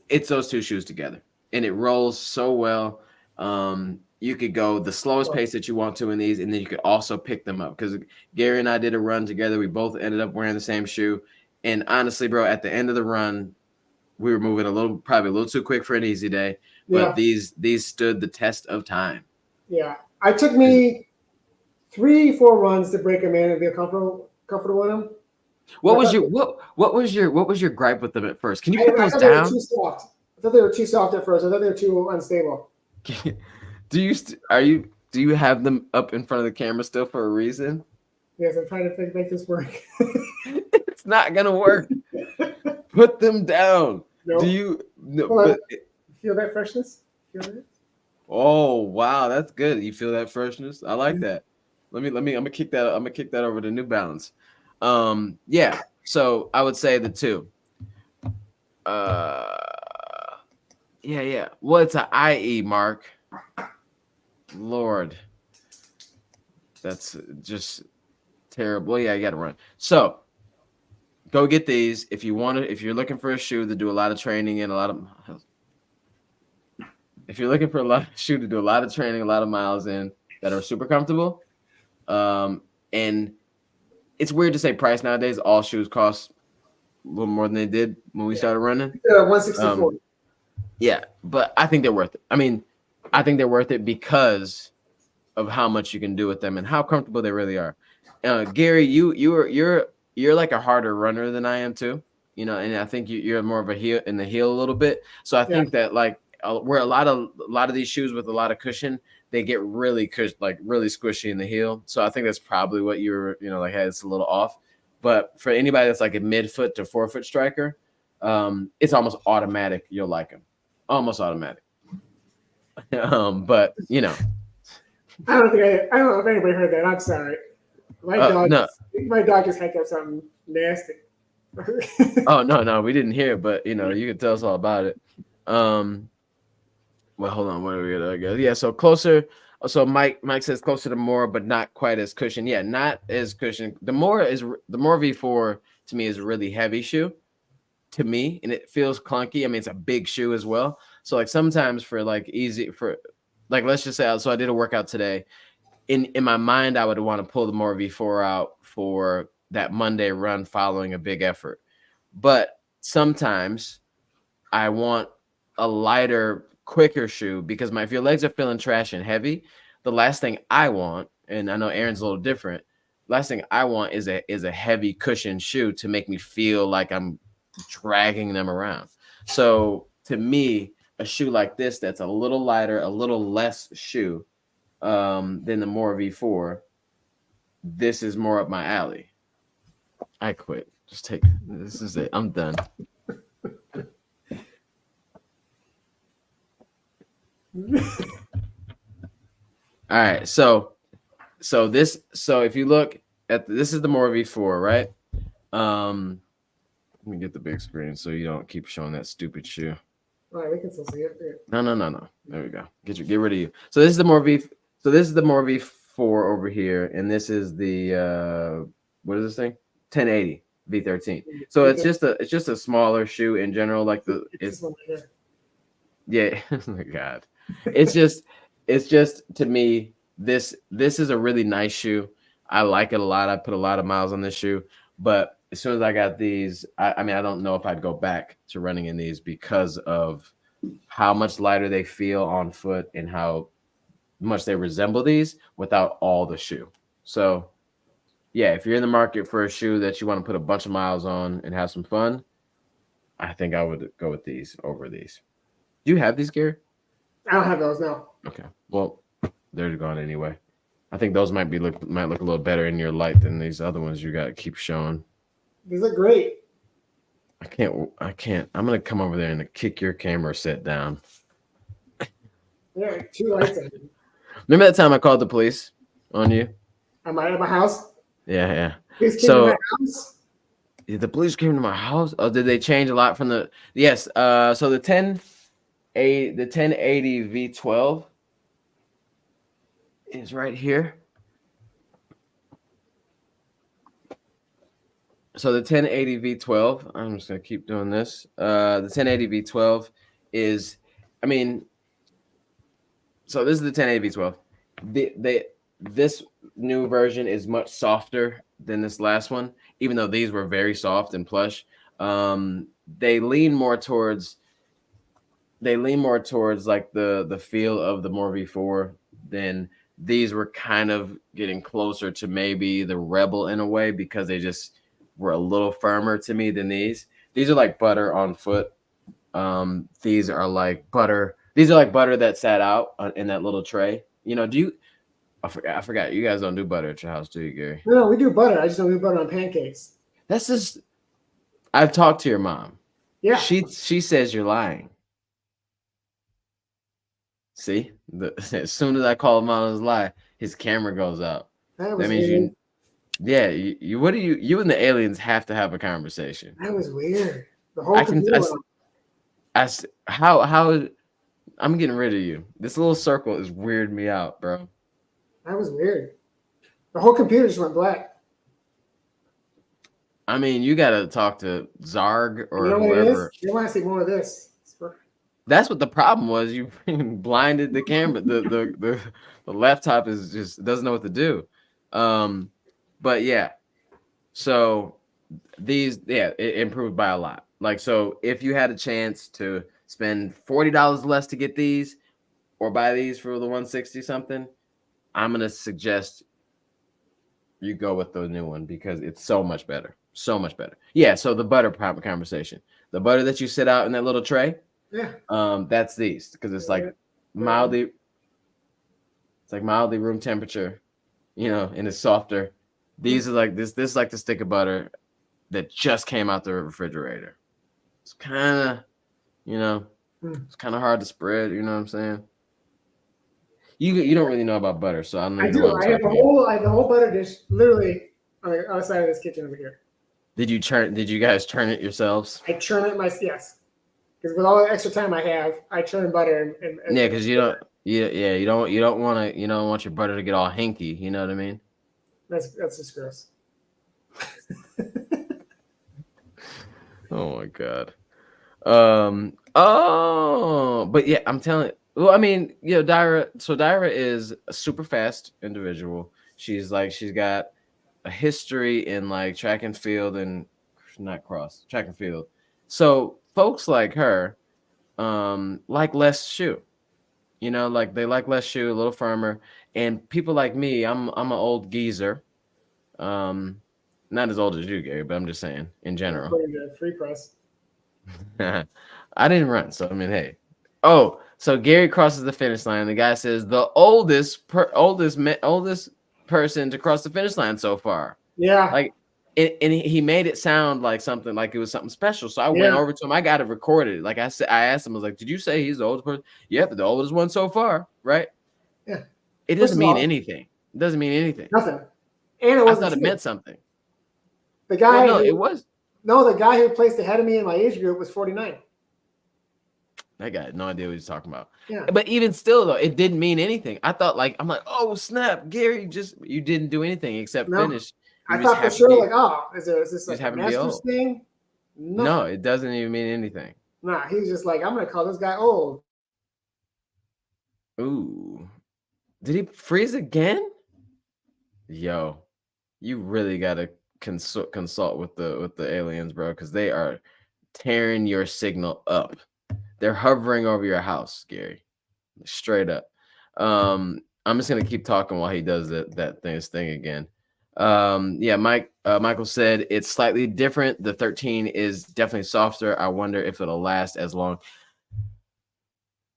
It's those two shoes together, and it rolls so well. You could go the slowest pace that you want to in these, and then you could also pick them up, because Gary and I did a run together. We both ended up wearing the same shoe, and honestly, bro, at the end of the run, we were moving probably a little too quick for an easy day. But these stood the test of time. Yeah, I took me 3-4 runs to break them in and feel comfortable in them. What was your gripe with them at first? Can you put those I thought they were down? too soft. I thought they were too soft at first. I thought they were too unstable. Do you have them up in front of the camera still for a reason? Yes, I'm trying to make this work. It's not gonna work. Put them down. No. Do you? No, Hold on. but, Feel that freshness? Feel that? oh wow, that's good. You feel that freshness? I like that. Let me. I'm gonna kick that. I'm gonna kick that over to New Balance. Yeah. So I would say the two. Yeah. Well, it's an IE, Mark. Lord, that's just terrible. Yeah, you got to run. So go get these if you want to. If you're looking for a shoe to do a lot of training and if you're looking for a shoe to do a lot of training, a lot of miles in, that are super comfortable, and it's weird to say price nowadays. All shoes cost a little more than they did when we started running. 164. Yeah, but I think they're worth it. I mean, I think they're worth it because of how much you can do with them and how comfortable they really are. Gary, you're like a harder runner than I am too, you know, and I think you're more of a heel in the heel a little bit. So I think that, like, where a lot of these shoes with a lot of cushion, they get really really squishy in the heel. So I think that's probably what you're, you know, like, hey, it's a little off. But for anybody that's like a mid-foot to forefoot striker, it's almost automatic you'll like them. Almost automatic. But you know, I don't know if anybody heard that. I'm sorry. My dog just hacked up something nasty. Oh no, we didn't hear it, but you know, you can tell us all about it. Well, hold on, where are we gonna go? Yeah, so closer. So Mike says closer to more, but not quite as cushion. Yeah, not as cushion. The more V4 to me is a really heavy shoe. to me, and it feels clunky. I mean, it's a big shoe as well. So like sometimes for like let's just say, so I did a workout today. In my mind, I would want to pull the More V4 out for that Monday run following a big effort. But sometimes I want a lighter, quicker shoe because if your legs are feeling trash and heavy, the last thing I want, and I know Aaron's a little different, last thing I want is a heavy cushion shoe to make me feel like I'm dragging them around. So to me, a shoe like this that's a little lighter, a little less shoe than the More V4, this is more up my alley. I quit. This is it. I'm done. All right, so if you look at this is the More V4, right? Let me get the big screen so you don't keep showing that stupid shoe. All right, we can still see it. No. There we go. Get rid of you. So this is the More V4 over here, and this is the what is this thing? 1080 V13. So it's just a smaller shoe in general, like it's yeah. Oh my God. It's just to me, this is a really nice shoe. I like it a lot. I put a lot of miles on this shoe, but as soon as I got these, I mean, I don't know if I'd go back to running in these because of how much lighter they feel on foot and how much they resemble these without all the shoe. So yeah, if you're in the market for a shoe that you want to put a bunch of miles on and have some fun, I think I would go with these over these. Do you have these, Gary? I don't have those now. Okay. Well, they're gone anyway. I think those might look a little better in your light than these other ones you got to keep showing. These look great. I can't. I'm gonna come over there and kick your camera set down. Yeah, 2 lights on it. Remember that time I called the police on you? Am I at my house? Yeah. Police came to my house? Yeah, the police came to my house. Oh, did they change a lot from the? Yes. So the 1080 V12 is right here. So the 1080 V12, I'm just gonna keep doing this. The 1080 V12 is, I mean, so this is the 1080 V12. This new version is much softer than this last one, even though these were very soft and plush. They lean more towards like the feel of the More V4 than these were kind of getting closer to maybe the Rebel in a way because they just were a little firmer to me than these. These are like butter on foot. These are like butter. These are like butter that sat out in that little tray. You know, I forgot. You guys don't do butter at your house, do you, Gary? No, we do butter. I just don't do butter on pancakes. That's just. I've talked to your mom. Yeah. She says you're lying. See, as soon as I call him out on his lie, his camera goes out. That means weird. you. What do you and the aliens have to have a conversation? That was weird. The whole how I'm getting rid of you. This little circle is weirding me out, bro. That was weird. The whole computer just went black. I mean, you got to talk to Zarg or you know whoever. You want to see more of this? That's what the problem was. You blinded the camera. The laptop doesn't know what to do. But yeah, so these it improved by a lot. Like, so if you had a chance to spend $40 less to get these or buy these for the 160 something, I'm gonna suggest you go with the new one because it's so much better. So much better. Yeah. So the butter conversation, the butter that you sit out in that little tray. Yeah. That's these because it's like mildly room temperature, you know, and it's softer. These are like this is like the stick of butter that just came out the refrigerator. It's kind of, you know, it's kind of hard to spread. You know what I'm saying? You don't really know about butter, so I don't know. I do. I have the whole butter dish literally on the other side of this kitchen over here. Did you guys churn it yourselves? I churn it yes. Because with all the extra time I have, I churn butter and yeah, because you don't want your butter to get all hinky. You know what I mean? That's just gross. Oh my god. Oh, but yeah, I'm telling. Well, I mean, Dyra. So Dyra is a super fast individual. She's got a history in like track and field and not cross track and field. So folks like her, like less shoe. Like they like less shoe, a little firmer. And people like me, I'm an old geezer. Um, not as old as you, Gary, but I'm just saying in general. According to Free Press. I didn't run, so I mean, hey. Oh, so Gary crosses the finish line. The guy says the oldest person to cross the finish line so far. Yeah. Like, and he made it sound like something like it was something special. So I went Yeah. over to him. I got it recorded. Like I said, I asked him, I was like, "Did you say he's the oldest person?" Yeah, the oldest one so far, right? Yeah. It First doesn't of mean all, anything. It doesn't mean anything. Nothing. And it I wasn't thought it true. meant something. The guy Well, no, it was. No, the guy who placed ahead of me in my age group was 49. That guy had no idea what he's talking about. Yeah. But even still, though, it didn't mean anything. I thought, I'm like, oh snap, Gary, you didn't do anything except finish. I thought for sure, like, oh, is this like a Masters thing? No, it doesn't even mean anything. Nah, he's just like, I'm gonna call this guy old. Ooh, did he freeze again? Yo, you really gotta consult with the aliens, bro, because they are tearing your signal up. They're hovering over your house, Gary. Straight up. I'm just gonna keep talking while he does his thing again. Yeah, Michael said it's slightly different. The 13 is definitely softer. I wonder if it'll last as long.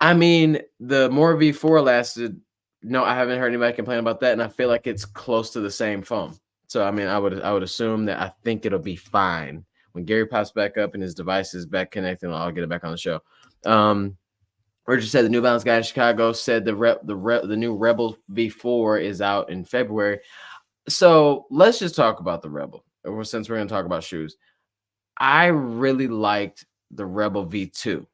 I mean, the more V4 lasted. No, I haven't heard anybody complain about that, and I feel like it's close to the same foam. So I mean, I would assume that I think it'll be fine when Gary pops back up and his device is back connecting. I'll get it back on the show. Roger said the New Balance guy in Chicago said the new Rebel V4 is out in February. So let's just talk about the Rebel. Since we're going to talk about shoes, I really liked the Rebel V2,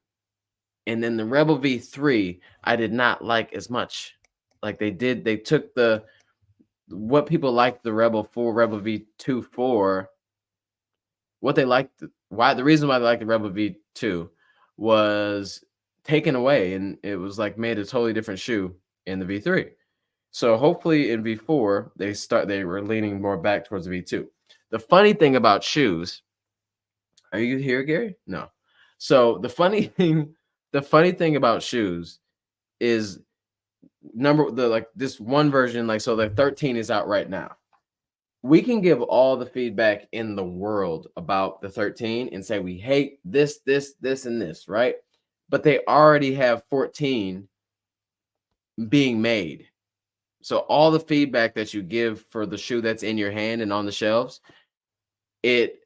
and then the Rebel V3 I did not like as much. Like they took what people liked the Rebel V2 for. What they liked, the reason why they liked the Rebel V2 was taken away, and it was like made a totally different shoe in the V3. So hopefully in V4 they were leaning more back towards the V2. The funny thing about shoes, are you here, Gary? No. So the funny thing about shoes is this one version, so the 13 is out right now. We can give all the feedback in the world about the 13 and say we hate this, and this, right? But they already have 14 being made. So all the feedback that you give for the shoe that's in your hand and on the shelves, it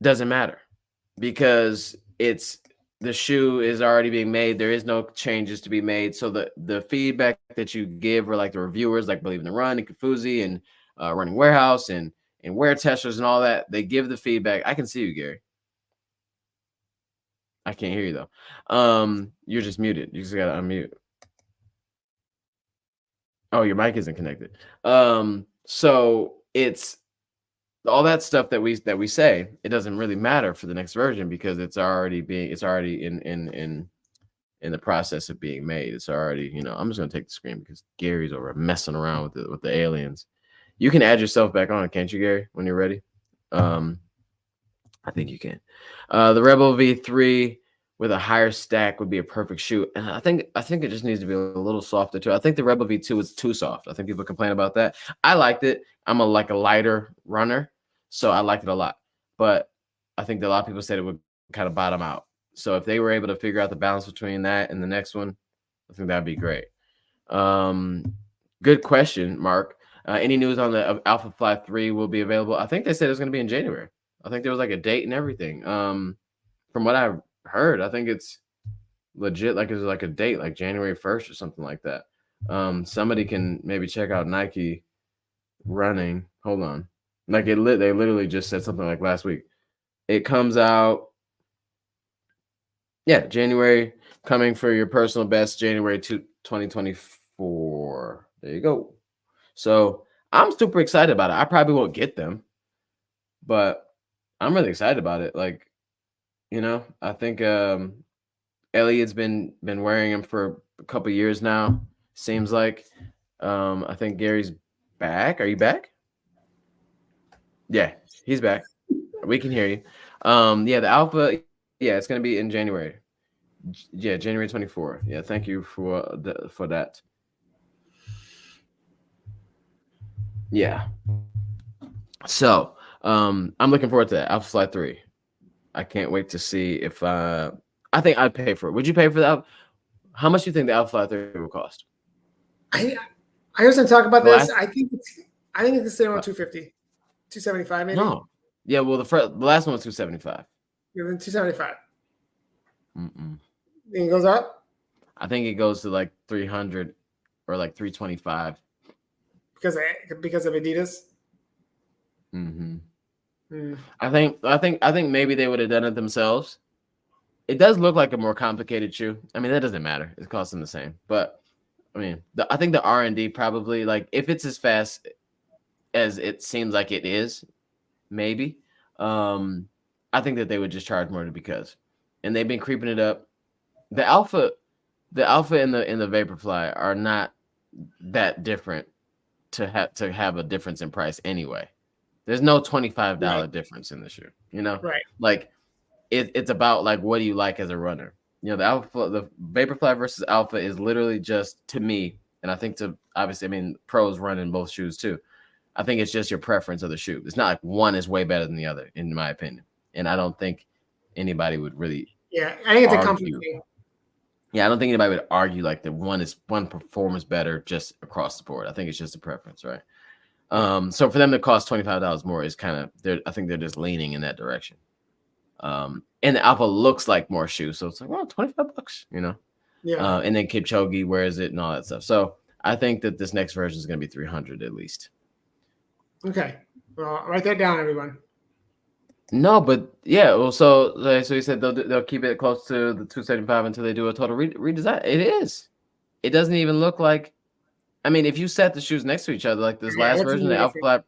doesn't matter because the shoe is already being made. There is no changes to be made. So the feedback that you give, or like the reviewers, like Believe in the Run and Kafuzi and Running Warehouse and Wear Testers and all that, they give the feedback. I can see you, Gary. I can't hear you though. You're just muted. You just gotta unmute. Oh, your mic isn't connected. So it's all that stuff that we say, it doesn't really matter for the next version because it's already in the process of being made. It's already, I'm just gonna take the screen because Gary's over messing around with the aliens. You can add yourself back on, can't you, Gary, when you're ready? I think you can. The Rebel V3 with a higher stack would be a perfect shoe. And I think it just needs to be a little softer too. I think the Rebel V2 is too soft. I think people complain about that. I liked it. I'm a lighter runner, so I liked it a lot. But I think that a lot of people said it would kind of bottom out. So if they were able to figure out the balance between that and the next one, I think that'd be great. Good question, Mark. Any news on the Alpha Fly 3 will be available? I think they said it's going to be in January. I think there was like a date and everything. From what I've heard, I think it's legit. Like it's like a date, like January 1st or something like that. Somebody can maybe check out Nike running. Hold on. Like they literally just said something like last week. It comes out. Yeah, January, coming for your personal best, January 2024. There you go. So I'm super excited about it. I probably won't get them, but I'm really excited about it. Like, I think Elliot's been wearing them for a couple years now. Seems like. I think Gary's back. Are you back? Yeah, he's back. We can hear you. Yeah, the alpha. Yeah, it's gonna be in January. Yeah, January 24. Yeah, thank you for that. Yeah. So, I'm looking forward to that. Alpha Flight 3. I can't wait to see if I think I'd pay for it. Would you pay for that? How much do you think the Alpha Flight 3 will cost? I heard some talk about The this. last- I think it's the same around 250, 275 maybe. No. Yeah, well, the last one was 275. You're in 275. Mm-mm. Think it goes up I think it goes to like 300 or like 325. because of Adidas. Mm-hmm. Hmm. I think maybe they would have done it themselves. It does look like a more complicated shoe. I mean, that doesn't matter. It costs them the same. But I mean, I think the R&D probably, like, if it's as fast as it seems like it is, maybe. I think that they would just charge more because, and they've been creeping it up. The Alpha and the Vaporfly are not that different to have a difference in price anyway. There's no $25 difference in the shoe, Right. Like it's about like, what do you like as a runner? The Vaporfly versus Alpha is literally just, to me, and I think obviously, I mean, pros run in both shoes too. I think it's just your preference of the shoe. It's not like one is way better than the other, in my opinion. And I don't think anybody would really. Yeah, I think it's a argue. comfort thing. Yeah, I don't think anybody would argue like the one performs better just across the board. I think it's just a preference, right? So for them to cost $25 more is kind of, I think they're just leaning in that direction. And the Alpha looks like more shoes, so it's like, well, $25, Yeah. And then Kipchoge wears it and all that stuff. So I think that this next version is going to be 300 at least. Okay. Well, write that down, everyone. No, but yeah. Well, so you said they'll keep it close to the 275 until they do a total redesign. It is. It doesn't even look like. I mean, if you set the shoes next to each other, like this last version, the Alpha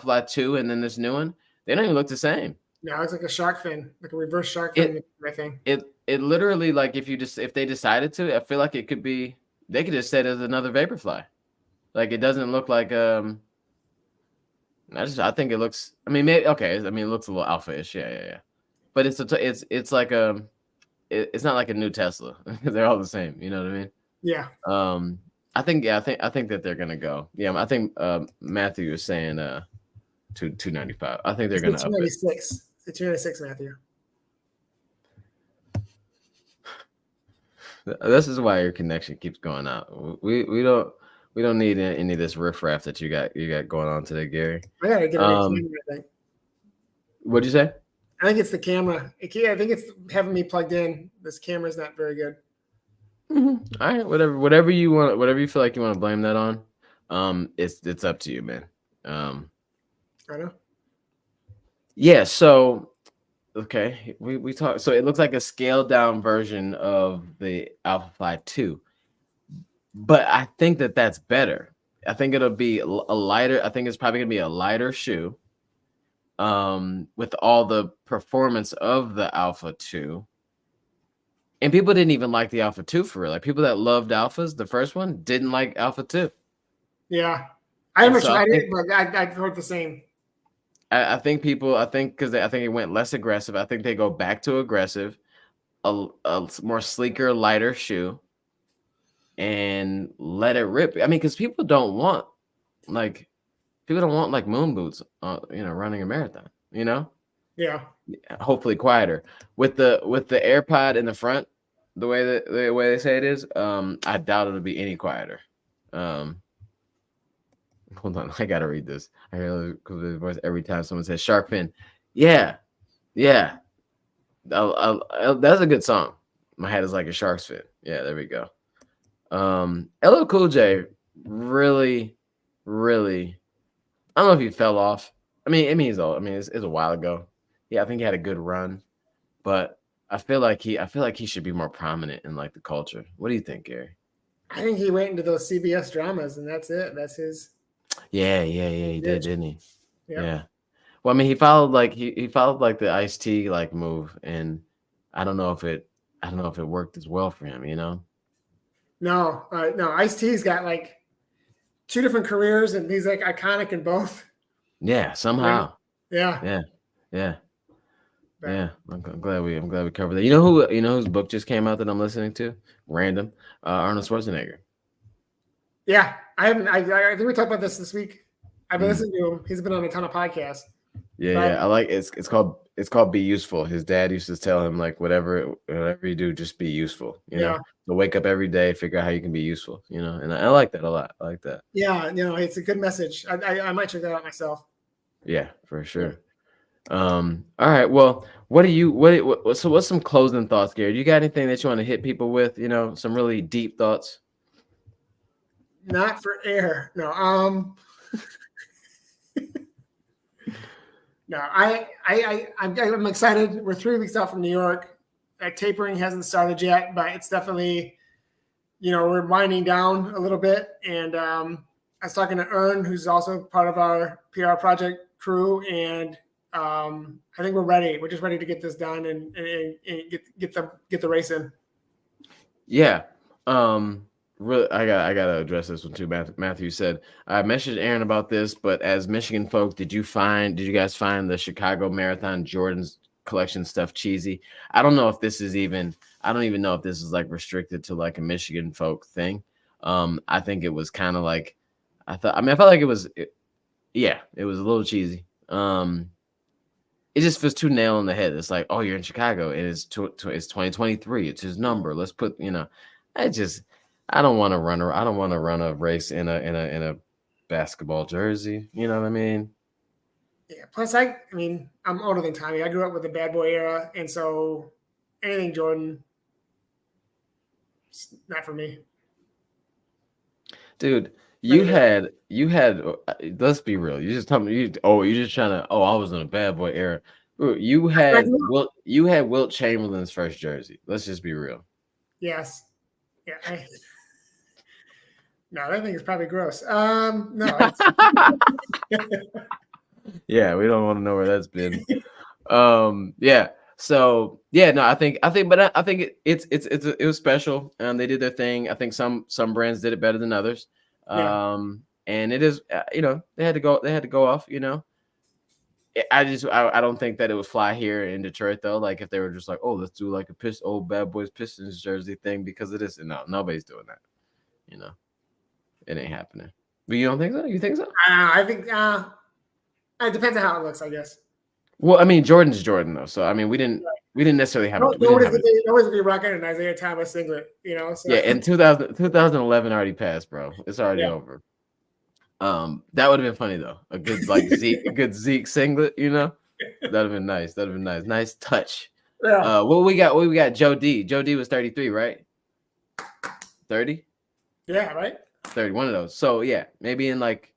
Flight 2, and then this new one, they don't even look the same. No, it's like a shark fin, like a reverse shark fin. I think it literally, like, if they decided to, I feel like it could be. They could just set it as another Vaporfly. Like, it doesn't look like I think it looks. I mean, maybe okay. I mean, it looks a little alpha-ish. Yeah. But it's like it's not like a new Tesla. They're all the same. You know what I mean? Yeah. I think that they're gonna go. Yeah, I think Matthew is saying 295. I think they're gonna up it. 296. It's 296, Matthew. This is why your connection keeps going out. We don't need any of this riffraff that you got going on today, Gary. I gotta get a new camera, I think. What'd you say? I think it's the camera. I think it's having me plugged in. This camera's not very good. Mm-hmm. All right, whatever you want, whatever you feel like you want to blame that on, it's up to you, man. I know. Yeah. So, okay, we talked. So it looks like a scaled down version of the Alpha Fly 2, but I think that that's better. I think it'll be a lighter. I think it's probably gonna be a lighter shoe, with all the performance of the Alpha 2. And people didn't even like the Alpha 2 for real. Like, people that loved Alphas, the first one, didn't like Alpha 2. Yeah. I haven't tried it, but I've heard the same. I think because I think it went less aggressive. I think they go back to aggressive, a more sleeker, lighter shoe, and let it rip. I mean, because people don't want like moon boots, running a marathon, Yeah. Hopefully quieter with the AirPod in the front. The way they say it is, I doubt it'll be any quieter. Hold on, I gotta read this. I hear the voice every time someone says shark fin. Yeah. That's a good song. My head is like a shark's fin. Yeah, there we go. LL Cool J really, really. I don't know if he fell off. I mean, he's old. I mean, it's a while ago. Yeah, I think he had a good run, but I feel like he should be more prominent in like the culture. What do you think, Gary? I think he went into those CBS dramas, and that's it. That's his. Yeah, he did, didn't he? Yep. Yeah. Well, I mean, he followed like he followed like the Ice-T like move, and I don't know if it worked as well for him. You know? No, Ice-T's got like two different careers, and he's like iconic in both. Yeah, somehow. Yeah. Yeah. But- Yeah, I'm glad we covered that. You know whose book just came out that I'm listening to? Random, Arnold Schwarzenegger. Yeah, I haven't. I think we talked about this week. I've been listening to him. He's been on a ton of podcasts. Yeah, I like it's called Be Useful. His dad used to tell him like whatever you do, just be useful. You know, so wake up every day, figure out how you can be useful. You know, and I like that a lot. I like that. Yeah, it's a good message. I might check that out myself. Yeah, for sure. All right. Well, so what's some closing thoughts, Gary? Do you got anything that you want to hit people with? You know, some really deep thoughts. Not for air. No. No, I'm excited. We're 3 weeks out from New York. That tapering hasn't started yet, but it's definitely, we're winding down a little bit. And I was talking to Ern, who's also part of our PR project crew, and I think we're ready. We're just ready to get this done and get the race in. Yeah. Really, I gotta address this one too. Matthew said, I messaged Aaron about this, but as Michigan folk, did you guys find the Chicago Marathon Jordan's collection stuff cheesy? I don't know if this is I don't even know if this is like restricted to like a Michigan folk thing. I think it was kind of like, I felt like it was a little cheesy. It just feels too nail on the head. It's like, oh, you're in Chicago, and it's 2023. It's his number. Let's put, I don't want to run a race in a basketball jersey. You know what I mean? Yeah. Plus, I'm older than Tommy. I grew up with the bad boy era, and so anything Jordan, it's not for me. Dude, you had. Let's be real. You just told me you're just trying to. Oh, I was in a bad boy era. You had Wilt Chamberlain's first jersey. Let's just be real. Yes. Yeah. No, that thing is probably gross. No. Yeah, we don't want to know where that's been. Yeah. So yeah, no, I think it was special, and they did their thing. I think some brands did it better than others. Yeah. And it is, they had to go off. I don't think that it would fly here in Detroit though. Like if they were just like, oh, let's do like a old Bad Boys Pistons jersey thing because it is. No, nobody's doing that. It ain't happening. But you don't think so? You think so? I think it depends on how it looks, I guess. Well, I mean, Jordan's Jordan though, so I mean, we didn't necessarily have. Nobody's gonna be rocking an Isaiah Thomas singlet, So. Yeah, and 2011 already passed, bro. It's already over. That would have been funny though. A good Zeke singlet, That'd have been nice. Nice touch. Yeah. What we got? Joe D. Joe D was 33, right? 30? Yeah, right. 30, one of those. So yeah, maybe in like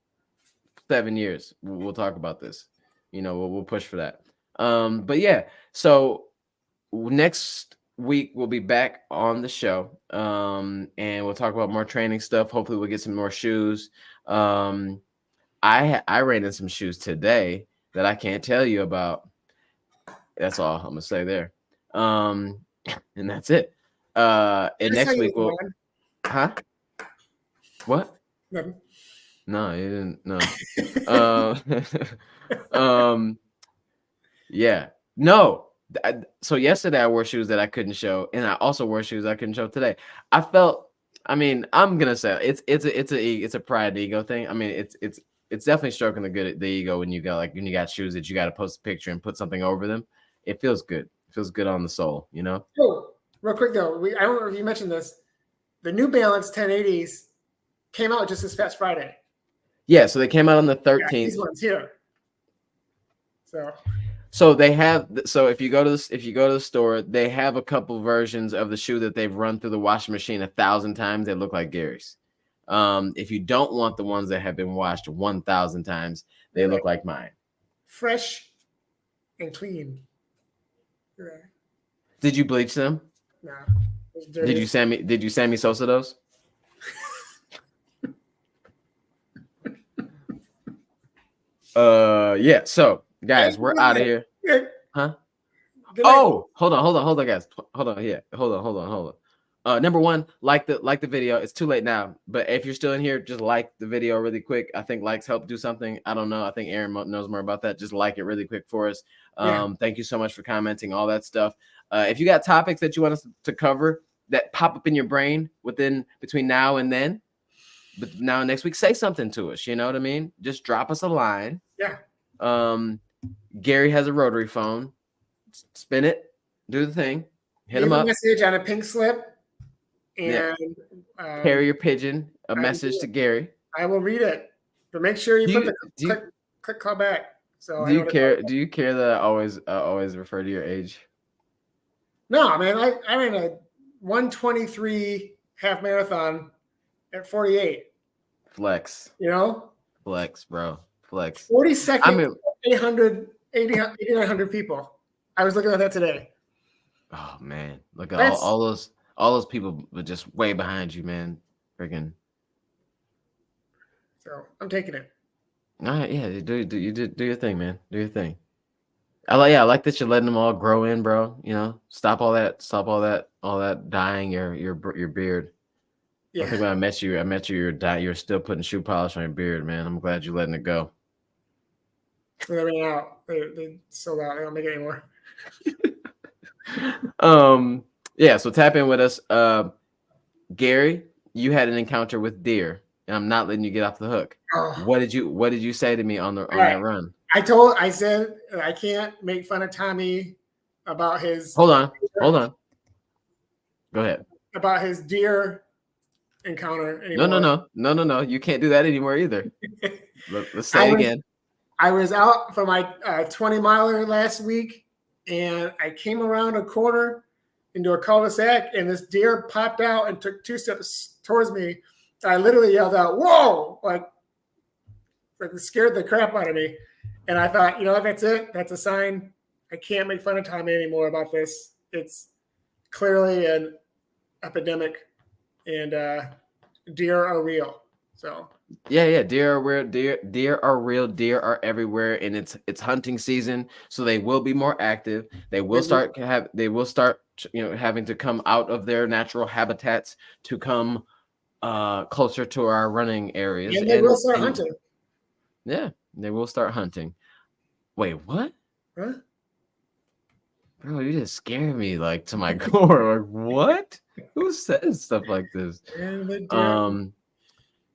7 years we'll talk about this. We'll push for that. But yeah, so next week we'll be back on the show. And we'll talk about more training stuff. Hopefully we'll get some more shoes. I ran in some shoes today that I can't tell you about. That's all I'm gonna say there. And that's it. And next week we'll What? Nothing. No, you didn't. No. Yeah. No. So yesterday I wore shoes that I couldn't show, and I also wore shoes I couldn't show today. I felt. I'm gonna say it's a pride and ego thing. It's definitely stroking the ego when you got shoes that you got to post a picture and put something over them. It feels good. It feels good on the soul, Oh, real quick though, I don't know if you mentioned this. The New Balance 1080s came out just this past Friday. Yeah, so they came out on the 13th. Yeah, these ones here. So they have. So if you go to the store, they have a couple versions of the shoe that they've run through the washing machine 1,000 times. They look like Gary's. If you don't want the ones that have been washed 1,000 times, they look like mine. Fresh and clean. Yeah. Did you bleach them? No. Did you Sammy Sosa those? Yeah. So Guys, we're out of here. Good Huh? night. Oh, hold on, guys. Hold on. Yeah, hold on. Number one, like the video. It's too late now, but if you're still in here, just like the video really quick. I think likes help do something. I don't know. I think Aaron knows more about that. Just like it really quick for us. Thank you so much for commenting, all that stuff. If you got topics that you want us to cover that pop up in your brain between now and then, but now and next week, say something to us. You know what I mean? Just drop us a line. Yeah. Gary has a rotary phone. Spin it, do the thing, hit Leave him a up. message on a pink slip, and Carrier pigeon a message to Gary. I will read it, but make sure you put the click call back. So do you care? Do you care that I always refer to your age? No, man. I ran a 1:23 half marathon at 48. Flex. You know. Flex, bro. Flex. 40 seconds. I mean, 8,900 people. I was looking at that today. Oh man, look at all those people, but just way behind you, man. Freaking. So I'm taking it. All right, yeah, do your thing, man. Do your thing. I like that you're letting them all grow in, bro. You know, stop all that dyeing your beard. Yeah. I think when I met you, you're still putting shoe polish on your beard, man. I'm glad you're letting it go. They ran out. They sold out. They don't make it anymore. Yeah, so tap in with us. Gary, you had an encounter with deer, and I'm not letting you get off the hook. Oh. What did you say to me on that run? I said I can't make fun of Tommy about his hold on. Go ahead. About his deer encounter anymore. No. You can't do that anymore either. Let's say it again. I was out for my 20 miler last week, and I came around a corner into a cul-de-sac, and this deer popped out and took 2 steps towards me. I literally yelled out, "Whoa!" Like it scared the crap out of me. And I thought, you know, that's it. That's a sign. I can't make fun of Tommy anymore about this. It's clearly an epidemic, and deer are real. So yeah, deer are real. Deer are real. Deer are everywhere, and it's hunting season, so they will be more active. They will start having to come out of their natural habitats to come closer to our running areas. And they will start hunting. Yeah, they will start hunting. Wait, what? Huh? Bro, you just scared me like to my core. Like, what? Who says stuff like this?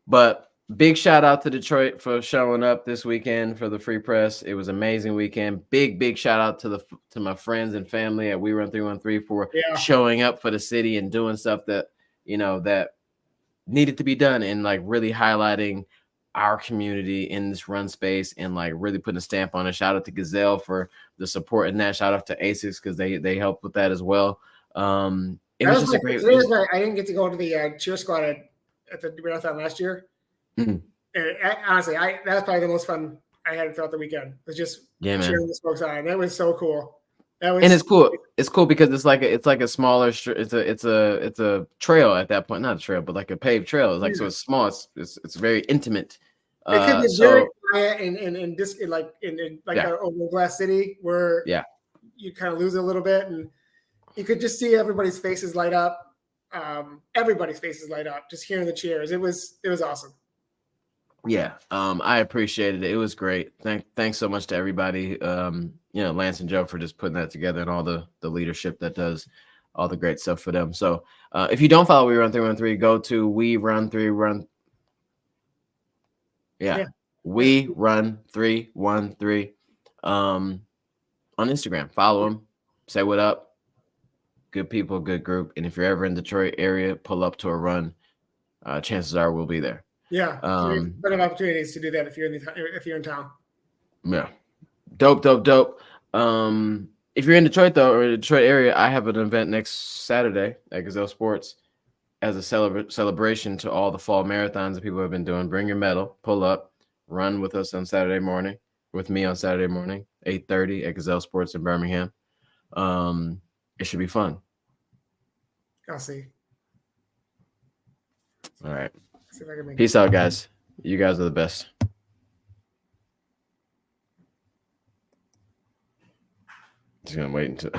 But big shout out to Detroit for showing up this weekend for the Free Press. It was an amazing weekend. Big shout out to my friends and family at We Run 313 for showing up for the city and doing stuff that that needed to be done, and like really highlighting our community in this run space and like really putting a stamp on it. Shout out to Gazelle for the support in that. Shout out to ASICS because they helped with that as well. It was just a great. I didn't get to go to the cheer squad at the marathon last year. Mm-hmm. And honestly, that was probably the most fun I had throughout the weekend. It was just cheering the folks on. That was so cool. And it's cool. It's cool because it's like a smaller. It's a trail at that point, not a trail, but like a paved trail. It's like so it's small. It's very intimate. It could be very quiet and just like in over Glass City where you kind of lose it a little bit, and you could just see everybody's faces light up. Everybody's faces light up just hearing the cheers. It was awesome. Yeah, I appreciated it. It was great. Thanks so much to everybody. Lance and Joe for just putting that together, and all the leadership that does all the great stuff for them. So if you don't follow We Run 313, go to We Run 313. We Run 313 on Instagram. Follow them. Say what up. Good people, good group. And if you're ever in Detroit area, pull up to a run. Chances are we'll be there. Yeah, plenty of opportunities to do that if you're in town. Yeah, dope. If you're in Detroit though, or the Detroit area, I have an event next Saturday at Gazelle Sports as a celebration to all the fall marathons that people have been doing. Bring your medal, pull up, run with us on Saturday morning. With me on Saturday morning, 8:30 at Gazelle Sports in Birmingham. It should be fun. I'll see. All right. Peace out, guys. You guys are the best. Just gonna wait until